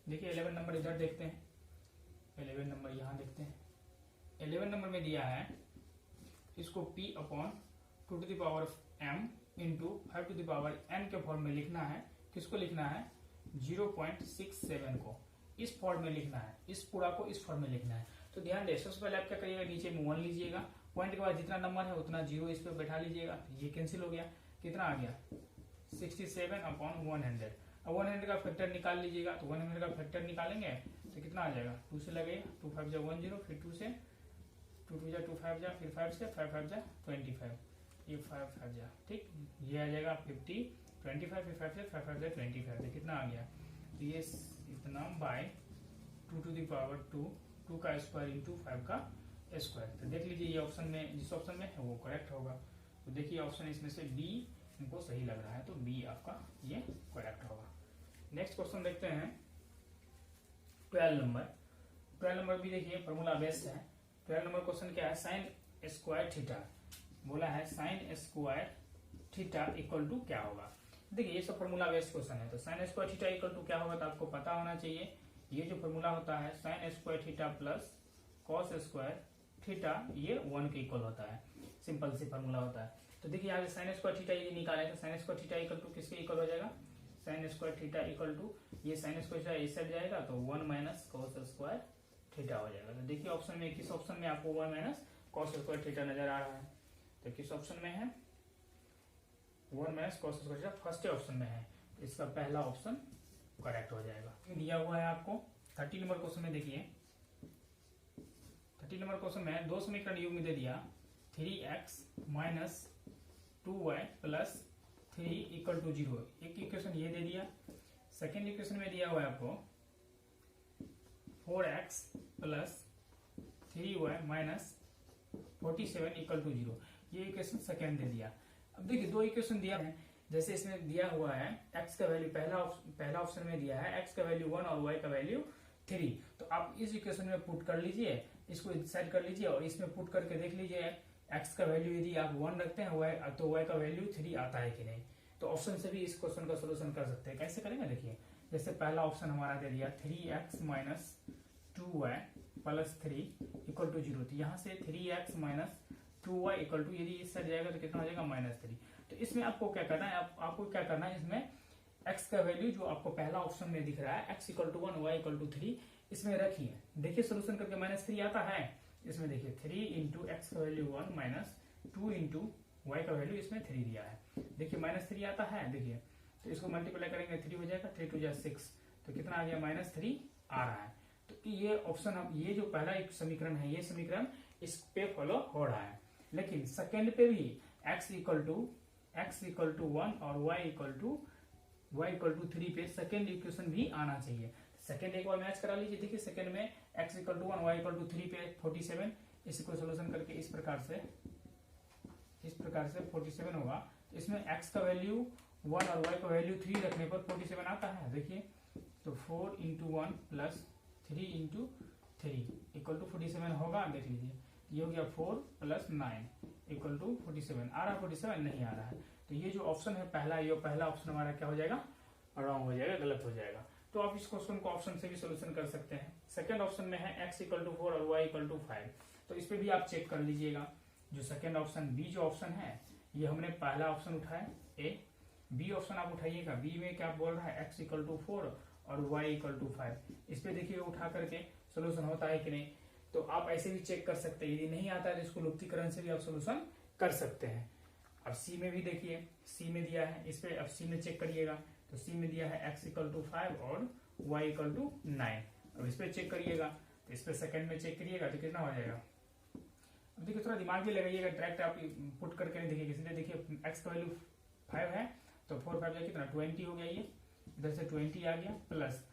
देखिए 11 नंबर इधर देखते हैं, 11 नंबर यहाँ देखते हैं। 11 नंबर में दिया है इसको p/2m इंटू 5n के फॉर्म में लिखना है। किसको लिखना है, 0.67 को इस फॉर्म में लिखना है, इस पूरा को इस फॉर्म में लिखना है। तो ध्यान दे, सबसे पहले आप क्या करिएगा, नीचे में 1 लीजिएगा, पॉइंट के बाद जितना नंबर है उतना 0 इस पे बैठा लीजिएगा। ये कैंसिल हो गया, कितना आ गया 67/100। अब 100 का फैक्टर निकाल लीजिएगा। तो 100 का फैक्टर निकालेंगे तो कितना आ जाएगा, 2 से लगेगा, 2 5 जा 10, फिर 2 से 2 2 जा 2 5 जा, फिर 5 से 5 5 जा 25, ये 5 5 जा, ठीक। ये आ जाएगा 50, 25, फिर 5 से 5 5 जा 25, तो कितना आ गया, तो ये इतना बाय 2 to the power 2 का स्क्वायर इंटू 5 का स्क्वायर। तो देख लीजिए ये ऑप्शन में, जिस ऑप्शन में है वो करेक्ट होगा। तो देखिए ऑप्शन इसमें से बी हमको सही लग रहा है, तो बी आपका ये करेक्ट होगा। नेक्स्ट क्वेश्चन देखते हैं 12 नंबर। 12 नंबर भी देखिए फॉर्मूला बेस्ड है। 12 नंबर क्वेश्चन क्या है, साइन स्क्वायर थीटा बोला है, sine square theta equal to क्या होगा। देखिए ये सब फॉर्मूला बेस्ड क्वेश्चन है, तो sine square theta equal to क्या होगा तो आपको पता होना चाहिए। ये जो फॉर्मूला होता है sine square theta plus cos square theta, ये 1 के इक्वल होता है, सिंपल सी फॉर्मूला होता है। तो देखिए आगे साइन स्क्वायर थीटा ये निकाले, तो sine square theta equal to किसके इक्वल हो जाएगा, sine square theta equal to, ये साइन स्क्वायर थीटा इस साइड जाएगा तो 1 माइनस कॉस स्क्वायर थीटा हो जाएगा। तो देखिए ऑप्शन में, किस ऑप्शन में आपको 1 माइनस कॉस स्क्वायर थीटा नजर आ रहा है, तो किस ऑप्शन में है 1 minus cos square theta, first option में है। इसका पहला ऑप्शन करेक्ट हो जाएगा। दिया हुआ है आपको 30 नंबर क्वेश्चन में, देखिए 30 नंबर क्वेश्चन में 2 समीकरण युग्म दे दिया, 3x minus 2y plus 3 equal to 0। एक इक्वेशन ये दे दिया। सेकेंड इक्वेशन में दिया हुआ है आपको 4x plus 3y minus 47 equal to 0। ये इक्वेशन सेकेंड दे दिया। अब देखिए 2 इक्वेशन दिया है, जैसे इसमें दिया हुआ है x का वैल्यू, पहला ऑप्शन में दिया है x का वैल्यू 1 और y का वैल्यू 3। तो आप इस इक्वेशन में पुट कर लीजिए, इसको डिसाइड कर लीजिए और इसमें पुट करके देख लीजिए x का वैल्यू यदि आप 1 रखते हैं तो y का वैल्यू 3 आता है कि नहीं। तो ऑप्शन से भी इस क्वेश्चन का सोल्यूशन कर सकते हैं। कैसे करेंगे, देखिए जैसे पहला ऑप्शन हमारा दे दिया 3x minus 2y plus 3 equal to 0। तो यहाँ से 3x minus 2y equal to, यदि इस साइड जाएगा तो कितना हो जाएगा -3। तो इसमें आपको क्या करना है, आपको क्या करना है, इसमें x का वैल्यू जो आपको पहला ऑप्शन में दिख रहा है x equal to 1 y equal to 3, इसमें रखिए। देखिए सोल्यूशन करके -3 आता है, इसमें देखिए 3 इंटू एक्स का वैल्यू 1 माइनस 2 इंटू वाई का वैल्यू इसमें 3 दिया है। देखिए -3 आता है, देखिए तो इसको मल्टीप्लाई करेंगे 3 हो जाएगा, 3 2 जा 6, तो कितना आ गया -3 आ रहा है। तो ये ऑप्शन, ये जो पहला एक समीकरण है, ये समीकरण इस पे फॉलो हो रहा है। लेकिन सेकेंड पे भी x इक्वल टू 1 और y इक्वल टू 3 पे सेकेंड इक्वेशन भी आना चाहिए। सेकेंड एक बार मैच करा लीजिए। देखिए सेकेंड में x equal to 1 y equal to 3 पे 47, इसको सोल्यूशन करके इस प्रकार से 47 होगा। इसमें x का वैल्यू 1 और y का वैल्यू 3 रखने पर 47 आता है। देखिए तो 4 into 1 plus 3 into 3 equal to 47 होगा। देख लीजिए ये हो गया 4 प्लस 9 इक्वल टू 47 आ रहा है, 47 नहीं आ रहा है। तो ये जो ऑप्शन है पहला, ये पहला ऑप्शन हमारा क्या हो जाएगा, रॉन्ग हो जाएगा, गलत हो जाएगा। तो आप इस क्वेश्चन को ऑप्शन से भी सोल्यूशन कर सकते हैं। सेकंड ऑप्शन में है x इक्वल टू 4 और y इक्वल टू 5, तो इस पे भी आप चेक कर लीजिएगा। जो सेकंड ऑप्शन बी जो ऑप्शन है, ये हमने पहला ऑप्शन उठाया ए, बी ऑप्शन आप उठाइएगा। बी में क्या बोल रहा है, x इक्वल टू 4 और y इक्वल टू 5। इस पे देखिए उठा करके सोल्यूशन होता है कि नहीं। तो आप ऐसे भी चेक कर सकते हैं। यदि नहीं आता है तो इसको लुप्तीकरण से भी आप सोल्यूशन कर सकते हैं। अब सी में भी देखिए, सी में दिया है, इस पे अब सी में चेक करिएगा। तो सी में दिया है x = 5 और y = 9। अब इस पे चेक करिएगा, तो इस पे सेकंड में चेक करिएगा तो कितना हो जाएगा। अब देखिए थोड़ा दिमाग भी लगाइएगा, डायरेक्ट आप पुट करके नहीं देखिए, इसलिए देखिए x का वैल्यू 5 है तो 4 5 कितना 20 हो गया, ये इधर से 20 आ गया, प्लस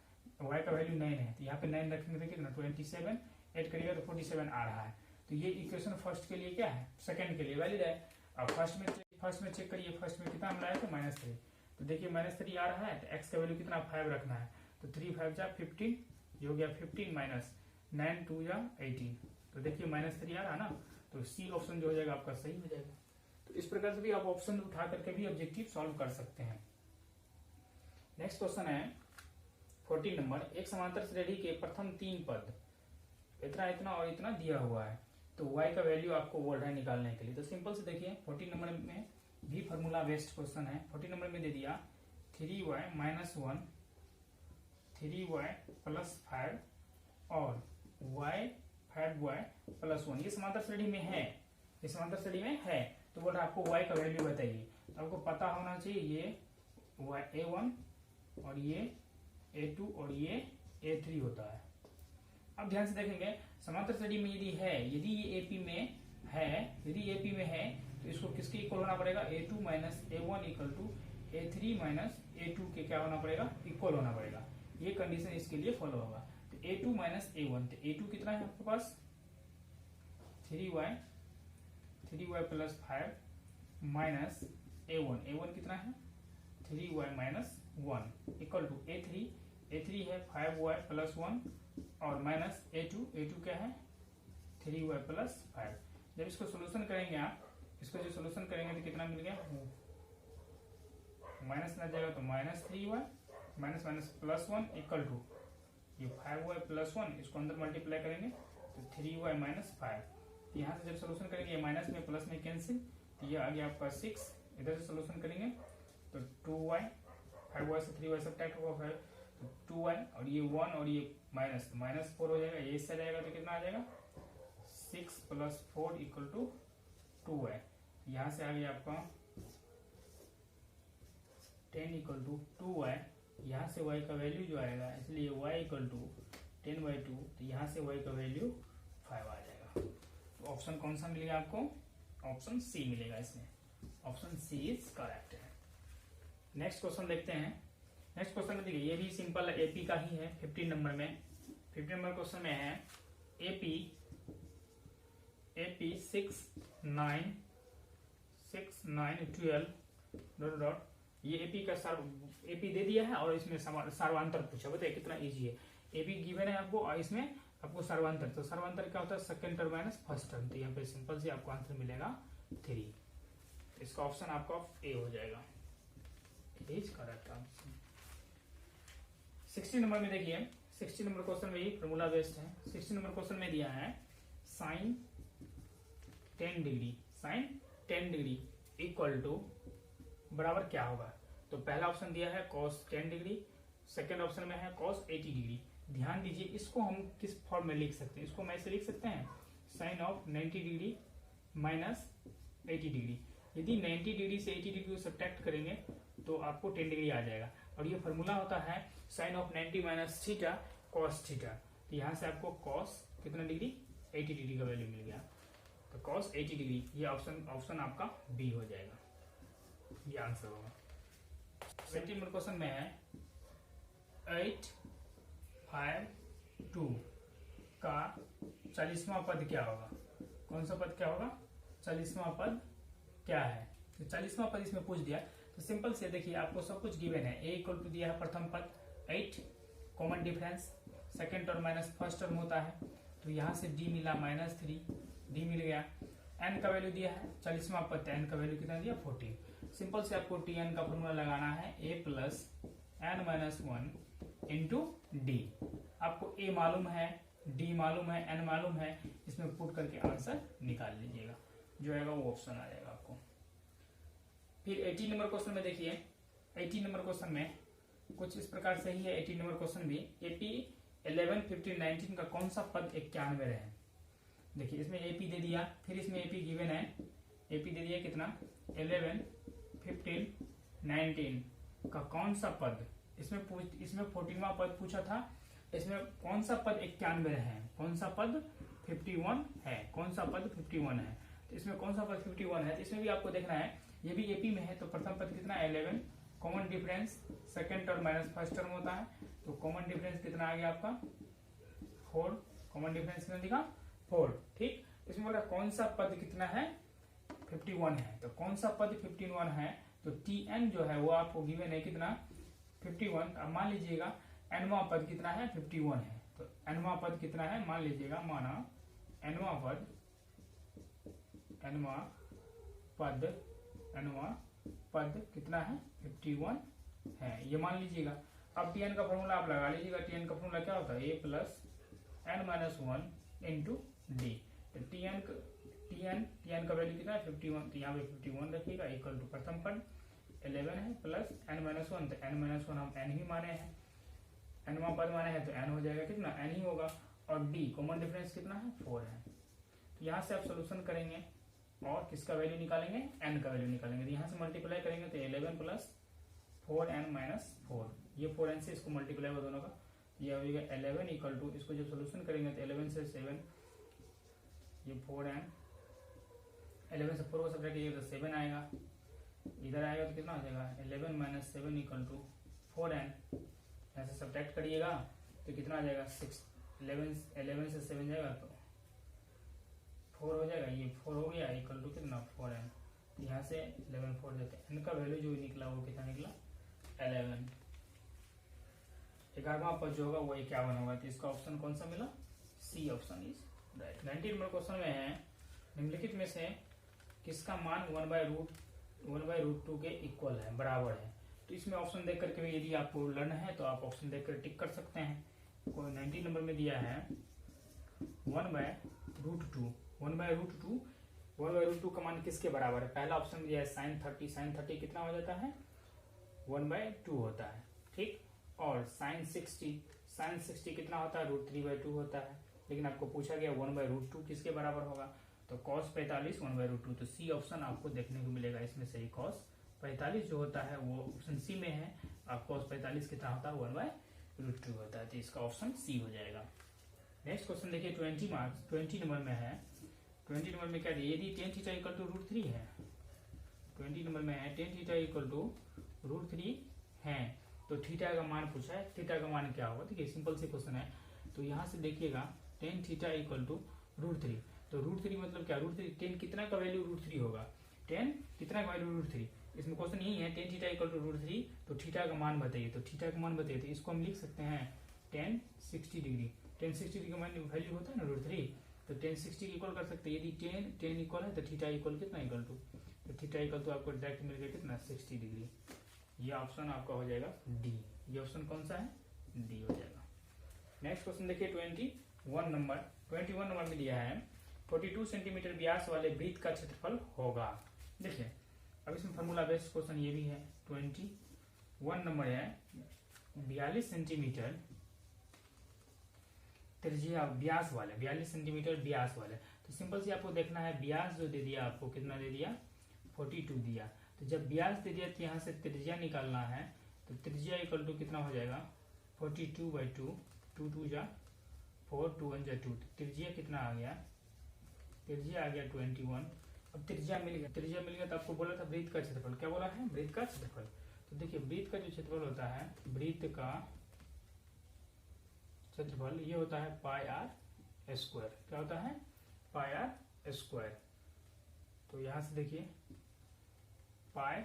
y का वैल्यू 9 है तो यहाँ पे 9 रखेंगे तो कितना 27, ऐड करिएगा तो 47 आ रहा है। तो ये इक्वेशन फर्स्ट के लिए क्या है, सेकंड के लिए वैलिड है। अब फर्स्ट में चेक करिए, फर्स्ट में कितना मिला है तो -3। तो देखिए -3 आ रहा है तो x का वैल्यू कितना 5 रखना है। तो 3 5 जा 15, ये हो गया 15 माइनस 9 2 जा 18। तो देखिए -3 आ रहा है ना, तो सी ऑप्शन जो हो जाएगा आपका सही हो जाएगा। तो इस प्रकार से भी आप ऑप्शन उठा करके भी ऑब्जेक्टिव सॉल्व कर सकते हैं। नेक्स्ट क्वेश्चन है 14 नंबर। एक समांतर श्रेणी के प्रथम 3 पद इतना इतना और इतना दिया हुआ है, तो y का वैल्यू आपको बोल रहा है निकालने के लिए। तो सिंपल से देखिए 14 नंबर में भी फार्मूला बेस्ड क्वेश्चन है। 14 नंबर में दे दिया 3y - 1 3y + 5 और y 5y + 1। ये समांतर श्रेणी में है, ये समांतर श्रेणी में है, तो बोल रहा है आपको y का वैल्यू बताइए। तो आपको पता होना चाहिए ये a1 और ये a2 और ये a3 होता है। अब ध्यान से देखेंगे समांतर श्रेणी में यदि ये AP में है तो इसको किसके इक्वल होना पड़ेगा, a2 - a1 = a3 - a2 के क्या होना पड़ेगा, इक्वल होना पड़ेगा। ये कंडीशन इसके लिए फॉलो होगा। तो a2 - a1, तो a2 कितना है आपके पास 3y + 5 माइनस a1 कितना है 3y - 1 = a3 है 5y + 1 और माइनस a2 क्या है 3y + 5। जब इसको सोल्यूशन करेंगे आप, इसको जो सोल्यूशन करेंगे तो कितना मिल गया, माइनस ना जाएगा तो -3y माइनस +1 = ये 5y + 1, इसको अंदर मल्टीप्लाई करेंगे तो 3y - 5। यहाँ से जब सोल्यूशन करेंगे माइनस में प्लस में कैंसिल, तो ये आ गया आपका 6। इधर से सोल्यूशन करेंगे तो 2y 5y से 3y सब्ट्रैक्ट होगा 5, तो 2y और ये 1 और ये -4 हो जाएगा, ये इससे जाएगा तो कितना आ जाएगा 6 + 4 = 2y। यहाँ से आ गया आपका 10 = 2y। यहाँ से y का वैल्यू जो आएगा, इसलिए y = 10/2, तो यहाँ से y का वैल्यू 5 आ जाएगा। तो ऑप्शन कौन सा मिलेगा आपको, ऑप्शन सी मिलेगा। इसमें ऑप्शन सी इज करेक्ट है। नेक्स्ट क्वेश्चन देखते हैं। नेक्स्ट क्वेश्चन में देखिए ये भी सिंपल है, एपी का ही है। 15 नंबर में 15 नंबर क्वेश्चन में है एपी 6 9 12 ये एपी दे दिया है और इसमें सर्वांतर पूछा। बताइए कितना इजी है। एपी गिवन है आपको और इसमें आपको सर्वांतर, तो सर्वांतर क्या होता है second term minus first term. तो यहाँ पे सिंपल से आपको आंसर मिलेगा 3। इसका ऑप्शन आपका ए हो जाएगा, इज करेक्ट आंसर। 60 नंबर में देखिए 60 नंबर क्वेश्चन में ही फॉर्मूला बेस्ड है। 60 नंबर क्वेश्चन में दिया है sin 10 डिग्री इक्वल टू बराबर क्या होगा। तो पहला ऑप्शन दिया है cos 10 डिग्री, सेकेंड ऑप्शन में है cos 80 डिग्री। ध्यान दीजिए इसको हम किस फॉर्म में लिख सकते हैं, इसको मैं ऐसे लिख सकते हैं sin of 90 degree minus 80 degree. यदि 90 डिग्री से 80 डिग्री को सब्ट्रैक्ट करेंगे तो आपको 10 डिग्री आ जाएगा। और ये फॉर्मूला होता है sin of 90 minus theta cos theta. तो यहाँ से आपको cos कितना डिग्री 80 डिग्री का वैल्यू मिल गया, तो cos 80 डिग्री ये ऑप्शन आपका बी हो जाएगा, ये आंसर होगा। 70 नंबर क्वेश्चन में है 8 5 2 का 40वां पद क्या होगा। कौन सा पद क्या होगा, 40वां पद क्या है। तो 40वां पद इसमें पूछ दिया। तो सिंपल से देखिए आपको सब कुछ गिवन है। a इक्वल टू दिया है प्रथम पद 8, common difference second term minus first term होता है, तो यहाँ से d मिला -3, d मिल गया। n का वैल्यू दिया है 40वां पद, n का वैल्यू कितना दिया 14। सिंपल से आपको tn का फॉर्मूला लगाना है a + n - 1 इंटू डी। आपको a मालूम है, d मालूम है, n मालूम है, इसमें पुट करके आंसर निकाल लीजिएगा, जो आएगा वो ऑप्शन आ जाएगा आपको। फिर 18 नंबर क्वेश्चन में देखिए 18 नंबर क्वेश्चन में कुछ इस प्रकार से ही है। 18 नंबर क्वेश्चन भी एपी 11 15 19 का कौन सा पद 91 है। देखिए इसमें AP दे दिया, फिर इसमें AP गिवन है, AP दे दिया कितना 11, 15, 19 का कौन सा पद, इसमें 14वां पद पूछा था, इसमें कौन सा पद 91 है, कौन सा पद 51 है, कौन सा पद 51 है। तो इसमें कौन सा पद 51 है, तो इसमें भी आपको देखना है, ये भी AP में है, तो प्रथम पद कितना 11, common difference second term minus first term होता है, तो कॉमन डिफरेंस कितना आ गया आपका 4, कॉमन डिफरेंस कितना दिखा 4, ठीक। इसमें बोला कौन सा पद कितना है 51 है, तो कौन सा पद 51 है, तो Tn जो है वो आपको गिवन है कितना 51। अब मान लीजिएगा nवां पद कितना है 51 है, तो nवां पद कितना है मान लीजिएगा, माना nवां पद कितना है 51 है, ये मान लीजिएगा। अब Tn का फॉर्मूला आप लगा लीजिएगा, Tn का फॉर्मूला क्या होता है a plus n minus 1 into D. तो Tn का वैल्यू कितना है 51, तो यहाँ पे 51 रखिएगा, इक्वल टू प्रथम पद 11 है प्लस n माइनस 1, तो n माइनस 1 हम n ही माने हैं, nवां पद माने हैं, तो n हो जाएगा कितना n ही होगा, और d कॉमन डिफरेंस कितना है 4 है। तो यहाँ से आप सोल्यूशन करेंगे और किसका वैल्यू निकालेंगे n का वैल्यू निकालेंगे, तो यहाँ से मल्टीप्लाई करेंगे तो 11 प्लस 4n माइनस 4, ये 4n से इसको मल्टीप्लाई होगा दोनों का, ये हो जाएगा 11 इक्वल टू, इसको जब सोल्यूशन करेंगे तो 11 से 7, ये 4n, 11 से 4 को सब्ट्रैक्ट कीजिएगा तो 7 आएगा, इधर आएगा तो कितना हो जाएगा 11 माइनस 7 इक्वल टू 4n, यहाँ से सब्ट्रैक्ट करिएगा तो कितना आ जाएगा 6, 11 से 7 जाएगा तो 4 हो जाएगा, ये 4 हो गया इक्वल टू कितना 4n, तो यहाँ से 11 4 देते हैं, n का वैल्यू जो निकला वो कितना निकला 11। 11वां पद जो होगा वो 51 होगा, तो इसका ऑप्शन कौन सा मिला, C option is right. 19 number question में है, निम्नलिखित में से किसका मान 1/√2 के इक्वल है, बराबर है। तो इसमें ऑप्शन देख करके भी यदि आपको लर्न है तो आप ऑप्शन देख कर टिक कर सकते हैं। कोई 19 नंबर में दिया है 1/√2, 1/√2 का मान किसके बराबर है, पहला ऑप्शन दिया है sin 30, sin 30 कितना हो जाता है 1/2 होता है, ठीक। और sin 60 कितना होता है √3/2 होता है, लेकिन आपको पूछा गया 1/√2 किसके बराबर होगा, तो cos 45 1/√2, तो सी ऑप्शन आपको देखने को मिलेगा इसमें सही। cos 45 जो होता है वो ऑप्शन सी में है, और cos 45 कितना होता है 1/√2 होता है, तो इसका ऑप्शन सी हो जाएगा। नेक्स्ट क्वेश्चन देखिए 20 नंबर में है, 20 नंबर में क्या दिया, यदि tan थीटा इक्वल टू √3 है, 20 नंबर में है tan थीटा इक्वल टू √3 है, तो थीटा का मान पूछा है, थीटा का मान क्या होगा, देखिए सिंपल सी क्वेश्चन है। तो यहाँ से देखिएगा tan थीटा इक्वल टू √3, तो √3 मतलब क्या, √3 tan कितना का वैल्यू √3 होगा, tan कितना का वैल्यू √3, इसमें क्वेश्चन यही है tan थीटा इक्वल टू √3, तो थीटा का मान बताइए, तो थीटा का मान बताइए, तो इसको हम लिख सकते हैं tan 60 डिग्री, tan 60 डिग्री का मान वैल्यू होता है ना √3, तो tan 60 इक्वल कर सकते हैं, यदि tan इक्वल है तो थीटा इक्वल कितना इक्वल टू, तो थीटा इक्वल तो आपको डायरेक्ट मिल गया कितना 60 डिग्री, ये ऑप्शन आपका हो जाएगा डी, ये ऑप्शन कौन सा है डी हो जाएगा। नेक्स्ट क्वेश्चन देखिए 21 नंबर में दिया है 42 सेंटीमीटर व्यास वाले वृत्त का क्षेत्रफल होगा। देखिए अब इसमें फॉर्मूला बेस्ड क्वेश्चन ये भी है, 21 नंबर है 42 सेंटीमीटर त्रिज्या व्यास वाले, 42 सेंटीमीटर व्यास वाले, तो सिंपल से आपको देखना है व्यास जो दे दिया आपको कितना दे दिया 42 दिया, तो जब व्यास दे दिया तो यहाँ से त्रिज्या निकालना है, तो त्रिज्या इक्वल टू कितना हो जाएगा 42/2, 2 2 जा 4, 2 1 जा 2, त्रिज्या कितना आ गया, त्रिज्या आ गया 21। अब त्रिज्या मिल गया तो आपको बोला था वृत्त का क्षेत्रफल, क्या बोला है वृत्त का क्षेत्रफल, तो देखिए वृत्त का जो क्षेत्रफल होता है, वृत्त का क्षेत्रफल ये होता है πr², क्या होता है πr², तो यहाँ से देखिए पाई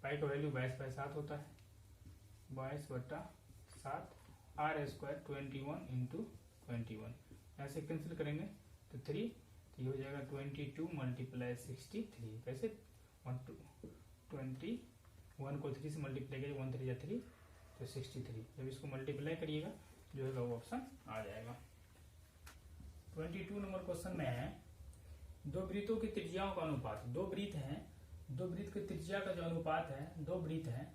का वैल्यू 22/7 होता है, 22/7 r² 21 इंटू 21, ऐसे कैंसिल करेंगे तो 3, तो ये हो जाएगा 22 × 63, कैसे 21 को 3 से मल्टीप्लाई करिए 1 3 3, तो 63, जब इसको मल्टीप्लाई करिएगा जो है वो ऑप्शन आ जाएगा। 22 नंबर क्वेश्चन में है दो वृत्तों की त्रिज्याओं का अनुपात, दो वृत्त हैं, दो वृत्त की त्रिज्या का जो अनुपात है, दो वृत्त है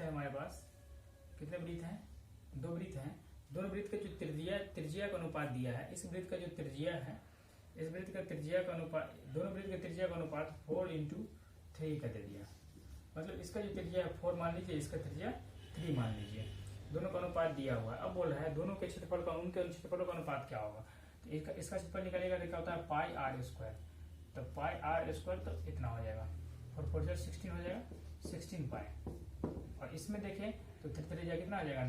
हमारे पास, कितने वृत्त हैं, दो वृत्त हैं, दोनों वृत्त का जो त्रिज्या का अनुपात दिया है, इस वृत्त का जो त्रिज्या है, इस वृत्त का त्रिज्या का अनुपात, दोनों वृत्त का त्रिज्या का अनुपात 4:3 का दे दिया। मतलब इसका जो त्रिज्या 4 मान लीजिए, इसका त्रिज्या 3 मान लीजिए, दोनों का अनुपात दिया हुआ है। अब बोल रहा है दोनों के क्षेत्रफल का, उनके क्षेत्रफलों का अनुपात क्या होगा। तो इसका क्षेत्रफल निकलेगा, क्या होता है पाई आर स्क्वायर। तो पाई आर स्क्वायर तो इतना हो जाएगा, 4 4 जा 16 हो जाएगा, 16 पाई। और इसमें देखें तो त्रिज्या कितना आ जाएगा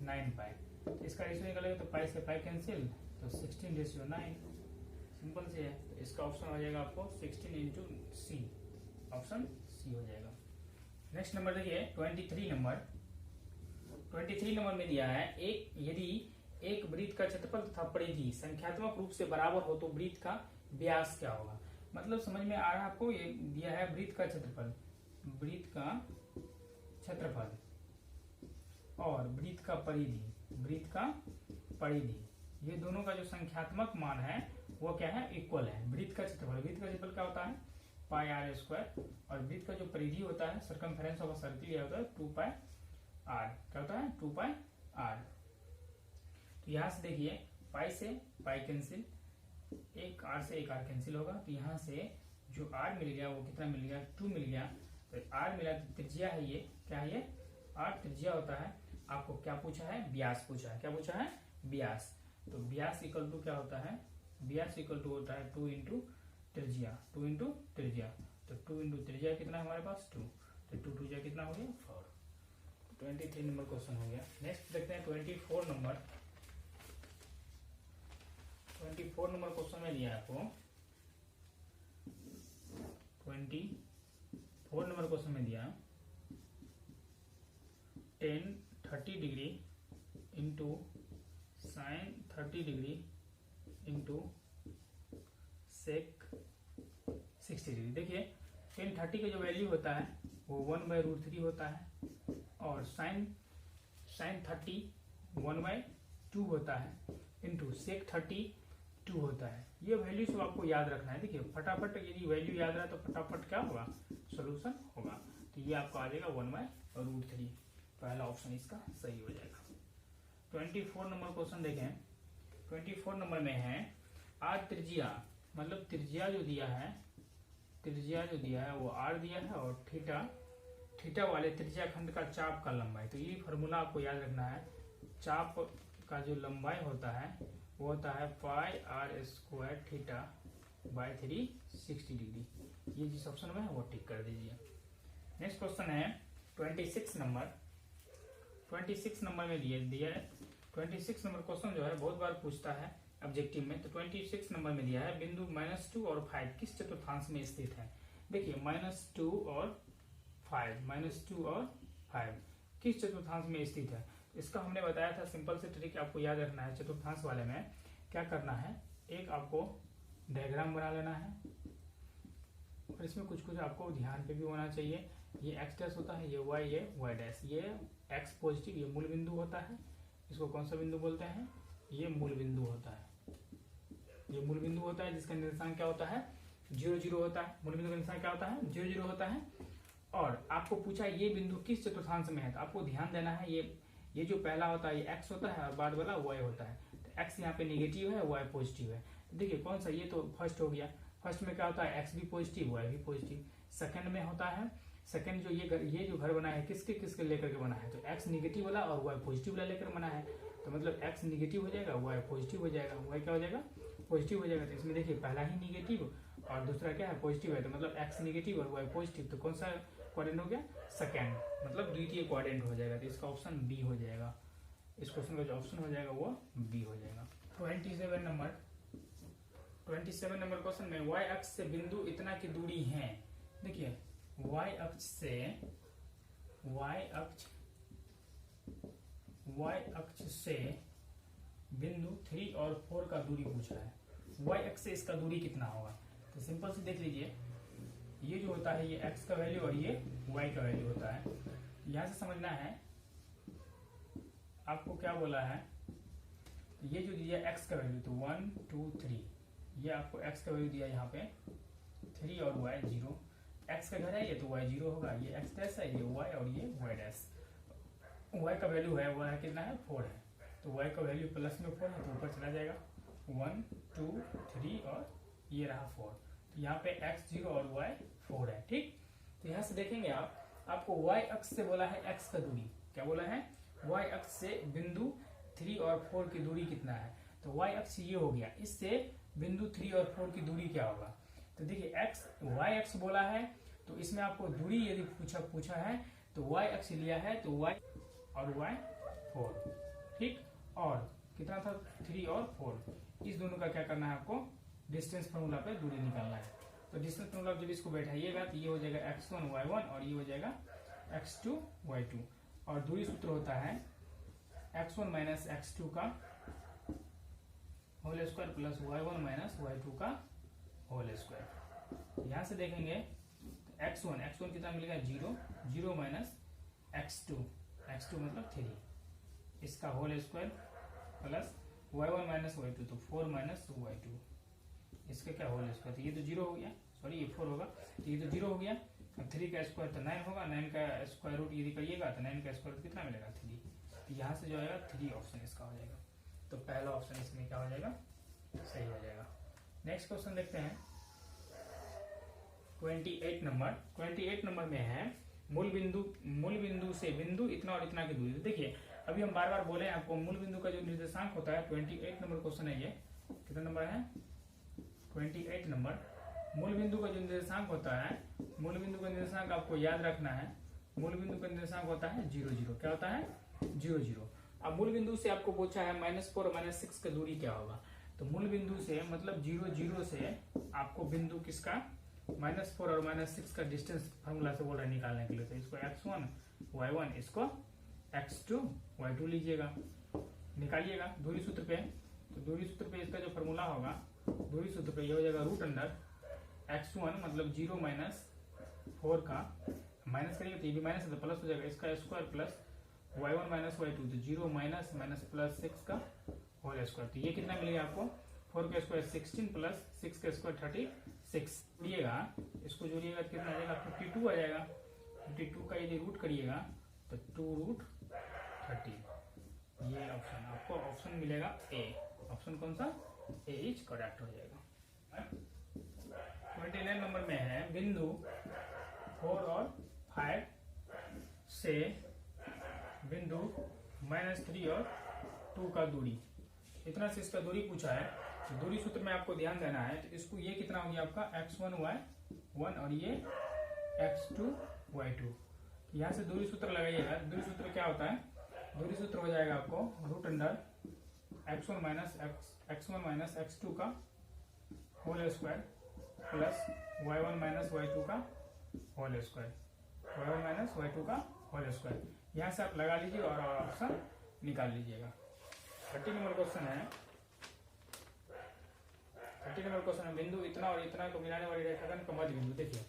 9 पाई। तो इसका रेशियो निकलेगा, तो पाई से पाई कैंसिल, तो 16:9, सिंपल से है। तो इसका ऑप्शन हो जाएगा आपको 16:C, ऑप्शन सी हो जाएगा। नेक्स्ट नंबर देखिए 23 नंबर। 23 नंबर में दिया है यदि एक वृत्त का क्षेत्रफल तथा परिधि संख्यात्मक रूप से बराबर हो तो वृत्त का व्यास क्या होगा। मतलब समझ में आ रहा है आपको, ये दिया है वृत्त का क्षेत्रफल, वृत्त का क्षेत्रफल और वृत्त का परिधि, ये दोनों का जो संख्यात्मक मान है वो क्या है, इक्वल है। वृत्त का क्षेत्रफल क्या होता है पाई आर स्क्वायर, और वृत्त का जो परिधि होता है सर्कमफेरेंस ऑफ अ सर्किल, यह होता है 2 पाई आर। क्या होता है 2 पाई आर। तो यहां से देखिए पाई से पाई कैंसिल, एक आर से एक आर कैंसिल होगा। तो यहाँ से जो आर मिल गया वो कितना मिल गया, 2 मिल गया। तो आर मिला, तो त्रिज्या है ये, क्या है ये आर त्रिज्या होता है। आपको क्या पूछा है, व्यास पूछा है। क्या पूछा है, व्यास। तो व्यास इक्वल टू क्या होता है, व्यास इक्वल टू होता है 2 इंटू त्रिज्या, 2 इंटू त्रिज्या। तो 2 इंटू त्रिज्या कितना है हमारे पास 2, तो 2 2 कितना हो गया 4। 23 नंबर क्वेश्चन हो गया। नेक्स्ट देखते हैं 24 नंबर। 24 नंबर क्वेश्चन में दिया आपको, 24 नंबर क्वेश्चन में दिया tan 30 degree into sine 30 degree into sec 60 degree. देखिए tan 30 का जो वैल्यू होता है वो 1/√3 होता है, और साइन 30 1/2 होता है, इंटू सेक 32 होता है। ये वैल्यू सब आपको याद रखना है। देखिए फटाफट यदि वैल्यू याद रहा तो फटाफट क्या होगा, सोल्यूशन होगा। तो ये आपको आ जाएगा 1/√3, पहला ऑप्शन इसका सही हो जाएगा। 24 नंबर क्वेश्चन देखें। 24 नंबर में है आर त्रिज्या, मतलब त्रिज्या जो दिया है वो आर दिया है, और थीटा वाले त्रिज्या खंड का चाप का लंबाई। तो ये फॉर्मूला आपको याद रखना है। चाप का जो लंबाई होता है वो होता है pi r square theta by 3 60 degree. ये जिस ऑप्शन में है वो टिक कर दीजिए। नेक्स्ट क्वेश्चन है 26 नंबर। 26 नंबर में दिया है 26 नंबर क्वेश्चन जो है बहुत बार पूछता है ऑब्जेक्टिव में। तो 26 नंबर में दिया है बिंदु -2 और 5 किस चतुर्थांश में स्थित है। देखिए -2 और 5 किस चतुर्थांश में स्थित है। इसका हमने बताया था सिंपल से ट्रिक आपको याद रखना है। चतुर्थांश वाले में क्या करना है, एक आपको डायग्राम बना लेना है, और इसमें कुछ आपको ध्यान पे भी होना चाहिए। ये x डैश होता है, ये y डैश, ये x पॉजिटिव, ये मूल बिंदु होता है। इसको कौन सा बिंदु बोलते हैं, ये मूल बिंदु होता है। ये मूल बिंदु होता है जिसका निशान क्या होता है 0 0 होता है। मूल बिंदु का निशान क्या होता है 0 0 होता है। और आपको पूछा ये बिंदु किस चतुर्थांश में है, तो आपको ध्यान देना है ये जो पहला होता है ये x होता है और बाद वाला y होता है। तो x यहाँ पे नेगेटिव है, y पॉजिटिव है। तो देखिए कौन सा, ये तो फर्स्ट हो गया। फर्स्ट में क्या होता है x भी पॉजिटिव y भी पॉजिटिव। सेकंड में होता है, सेकंड जो ये जो घर बना है किसके लेकर के बना है, तो x निगेटिव वाला और y पॉजिटिव वाला लेकर बना है। तो मतलब x निगेटिव हो जाएगा, y पॉजिटिव हो जाएगा, y क्या हो जाएगा पॉजिटिव हो जाएगा। तो इसमें देखिए पहला ही निगेटिव और दूसरा क्या है पॉजिटिव है, तो मतलब x निगेटिव और y पॉजिटिव। तो कौन सा क्वाड्रेंट हो गया, सेकंड, मतलब द्वितीय क्वाड्रेंट हो जाएगा। तो इसका ऑप्शन बी हो जाएगा। इस क्वेश्चन का जो ऑप्शन हो जाएगा वो बी हो जाएगा। 27 नंबर क्वेश्चन में y अक्ष से बिंदु इतना की दूरी है। देखिए y अक्ष से बिंदु 3 और 4 का दूरी पूछा है। y अक्ष से इसका दूरी कितना होगा, तो सिंपल से देख लीजिए, ये जो होता है ये x का वैल्यू और ये y का वैल्यू होता है। यहां से समझना है आपको क्या बोला है, ये जो दिया x का वैल्यू, तो 1 2 3, ये आपको x का वैल्यू दिया यहाँ पे 3 और y 0। x का घर है ये, तो y 0 होगा। ये x डैश है, ये y और ये y डैश। y का वैल्यू है वो है कितना है 4 है। तो y का वैल्यू प्लस में 4 है तो ऊपर चला जाएगा 1 2 3 और ये रहा 4। तो यहाँ पे x 0 और y 4 है। ठीक, तो यहाँ से देखेंगे आपको y अक्ष से बोला है x का दूरी, क्या बोला है, y अक्ष से बिंदु 3 और 4 की दूरी कितना है। तो y अक्ष ये हो गया, इससे बिंदु 3 और 4 की दूरी क्या होगा। तो देखिए y अक्ष बोला है, तो इसमें आपको दूरी यदि पूछा है तो y अक्ष लिया है तो y और y 4। ठीक, और कितना था 3 और 4, इस दोनों का क्या करना है आपको, डिस्टेंस फॉर्मूला पे दूरी निकालना है। तो डिस्टेंस फॉर्मूला जब इसको बैठाइएगा तो ये हो जाएगा x1 y1 और ये हो जाएगा x2 y2, और दूरी सूत्र होता है x1 माइनस x2 का whole square plus y1 minus y2 का होल स्क्वायर। यहाँ से देखेंगे x1 कितना मिलेगा 0, 0 माइनस x2 मतलब 3, इसका whole square plus y1 minus y2 तो 4 माइनस y2, इसका क्या होल स्क्वायर, तो ये तो 0 हो गया, सॉरी ये 4 होगा, तो ये तो 0 हो गया। अब 3 का स्क्वायर तो 9 होगा, 9 का स्क्वायर रूट यदि करिएगा तो 9 का स्क्वायर कितना मिलेगा 3, तो यहाँ से जो आएगा 3 ऑप्शन इसका हो जाएगा। तो पहला ऑप्शन इसमें क्या हो जाएगा, सही हो जाएगा। नेक्स्ट क्वेश्चन देखते हैं 28 नंबर में है मूल बिंदु से बिंदु इतना और इतना की दूरी। तो देखिए अभी हम बार बार बोले आपको मूल बिंदु का जो निर्देशांक होता है, 28 नंबर क्वेश्चन है, ये कितना नंबर है 28 नंबर। मूल बिंदु का जो निर्देशांक होता है, मूल बिंदु का निर्देशांक आपको याद रखना है, मूल बिंदु का निर्देशांक होता है 0 0, क्या होता है 0 0। अब मूल बिंदु से आपको पूछा है -4 और -6 का दूरी क्या होगा। तो मूल बिंदु से मतलब 0 0 से आपको बिंदु किसका -4 और -6 का डिस्टेंस फार्मूला से बोल रहा है निकालने के लिए। तो इसको x1 y1, इसको x2 y2 लीजिएगा, निकालिएगा दूरी सूत्र पे। तो दूरी सूत्र पे इसका जो फार्मूला होगा, दूरी सूत्र पे ये हो जाएगा रूट अंडर x1 मतलब 0 माइनस 4 का माइनस करिएगा तो ये भी माइनस है तो प्लस हो जाएगा, इसका square plus y1 minus y2 तो 0 माइनस माइनस प्लस 6 का होल स्क्वायर। तो ये कितना मिलेगा आपको, 4 का स्क्वायर 16 प्लस 6 का स्क्वायर 36, जोड़िएगा इसको जोड़िएगा तो कितना आ जाएगा 52 आ जाएगा। 52 का यदि रूट करिएगा तो 2 रूट 30, ये ऑप्शन आपको ऑप्शन मिलेगा ए। ऑप्शन कौन सा, ए इज करेक्ट हो जाएगा। 29 नंबर में है बिंदु 4 और 5 से बिंदु -3 और 2 का दूरी, इतना से इसका दूरी पूछा है। तो दूरी सूत्र में आपको ध्यान देना है, तो इसको ये कितना हो गया आपका x1 y1 और ये x2 y2। यहाँ से दूरी सूत्र लगाइएगा, दूरी सूत्र क्या होता है, दूरी सूत्र हो जाएगा आपको root under x1 minus x2 का whole square plus y1 minus y2 का whole square, y1 minus y2 का होल स्क्वायर। यहाँ से आप लगा लीजिए और ऑप्शन निकाल लीजिएगा। 30 नंबर क्वेश्चन है, 30 नंबर क्वेश्चन है बिंदु इतना और इतना को मिलाने वाली रेखाखंड का मध्य बिंदु। देखिए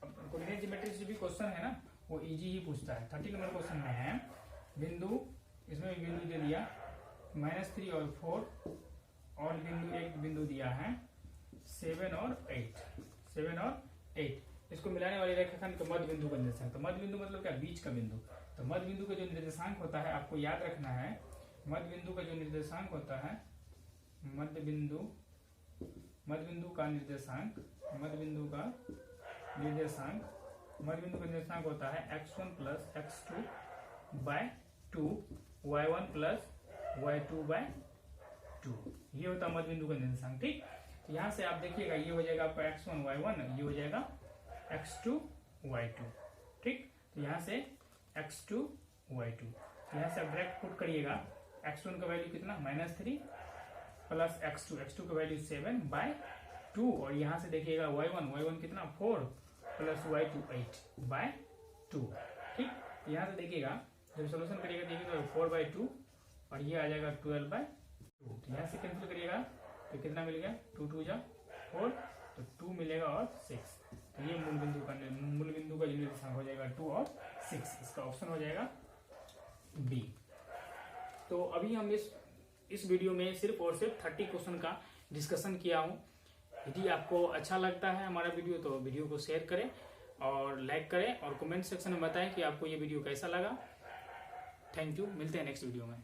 अब कोऑर्डिनेट ज्योमेट्री से भी क्वेश्चन है ना, वो इजी ही पूछता है। 30 नंबर क्वेश्चन में है बिंदु, इसमें भी बिंदु दे दिया -3 और 4 और बिंदु दिया है 7 और 8। इसको मिलाने वाली रेखाखंड का मध्य बिंदु का निर्देशांक। तो मध्य बिंदु मतलब क्या, बीच का बिंदु। तो मध्य बिंदु का जो निर्देशांक होता है आपको याद रखना है, मध्य बिंदु का जो निर्देशांक होता है, मध्य बिंदु का निर्देशांक होता है x1 plus x2 bye 2 y1 plus y2 bye 2, ये होता है मध्य बिंदु का निर्देशांक। ठीक, तो यहाँ से आप देखिएगा ये हो जाएगा आपका x1 y1, ये हो जाएगा x2 y2। ठीक, तो यहाँ से x2 y2, यहाँ से आप डायरेक्ट पुट करिएगा, x1 का वैल्यू कितना -3 प्लस x2 का वैल्यू 7 बाय 2, और यहाँ से देखिएगा y1 कितना 4 प्लस y2 8 बाय 2। ठीक, यहाँ से देखिएगा जब सोल्यूशन करिएगा देखिएगा 4 बाय 2 और ये आ जाएगा 12 बाय 2। तो यहाँ से कैंसिल करिएगा तो कितना मिलेगा 2 2 जा 4, तो 2 मिलेगा और 6। तो ये मूल बिंदु का जो निर्देशांक हो जाएगा 2 और 6, इसका ऑप्शन हो जाएगा बी। तो अभी हम इस वीडियो में सिर्फ और सिर्फ 30 क्वेश्चन का डिस्कशन किया हूँ। यदि आपको अच्छा लगता है हमारा वीडियो तो वीडियो को शेयर करें और लाइक करें और कमेंट सेक्शन में बताएं कि आपको ये वीडियो कैसा लगा। थैंक यू, मिलते हैं नेक्स्ट वीडियो में।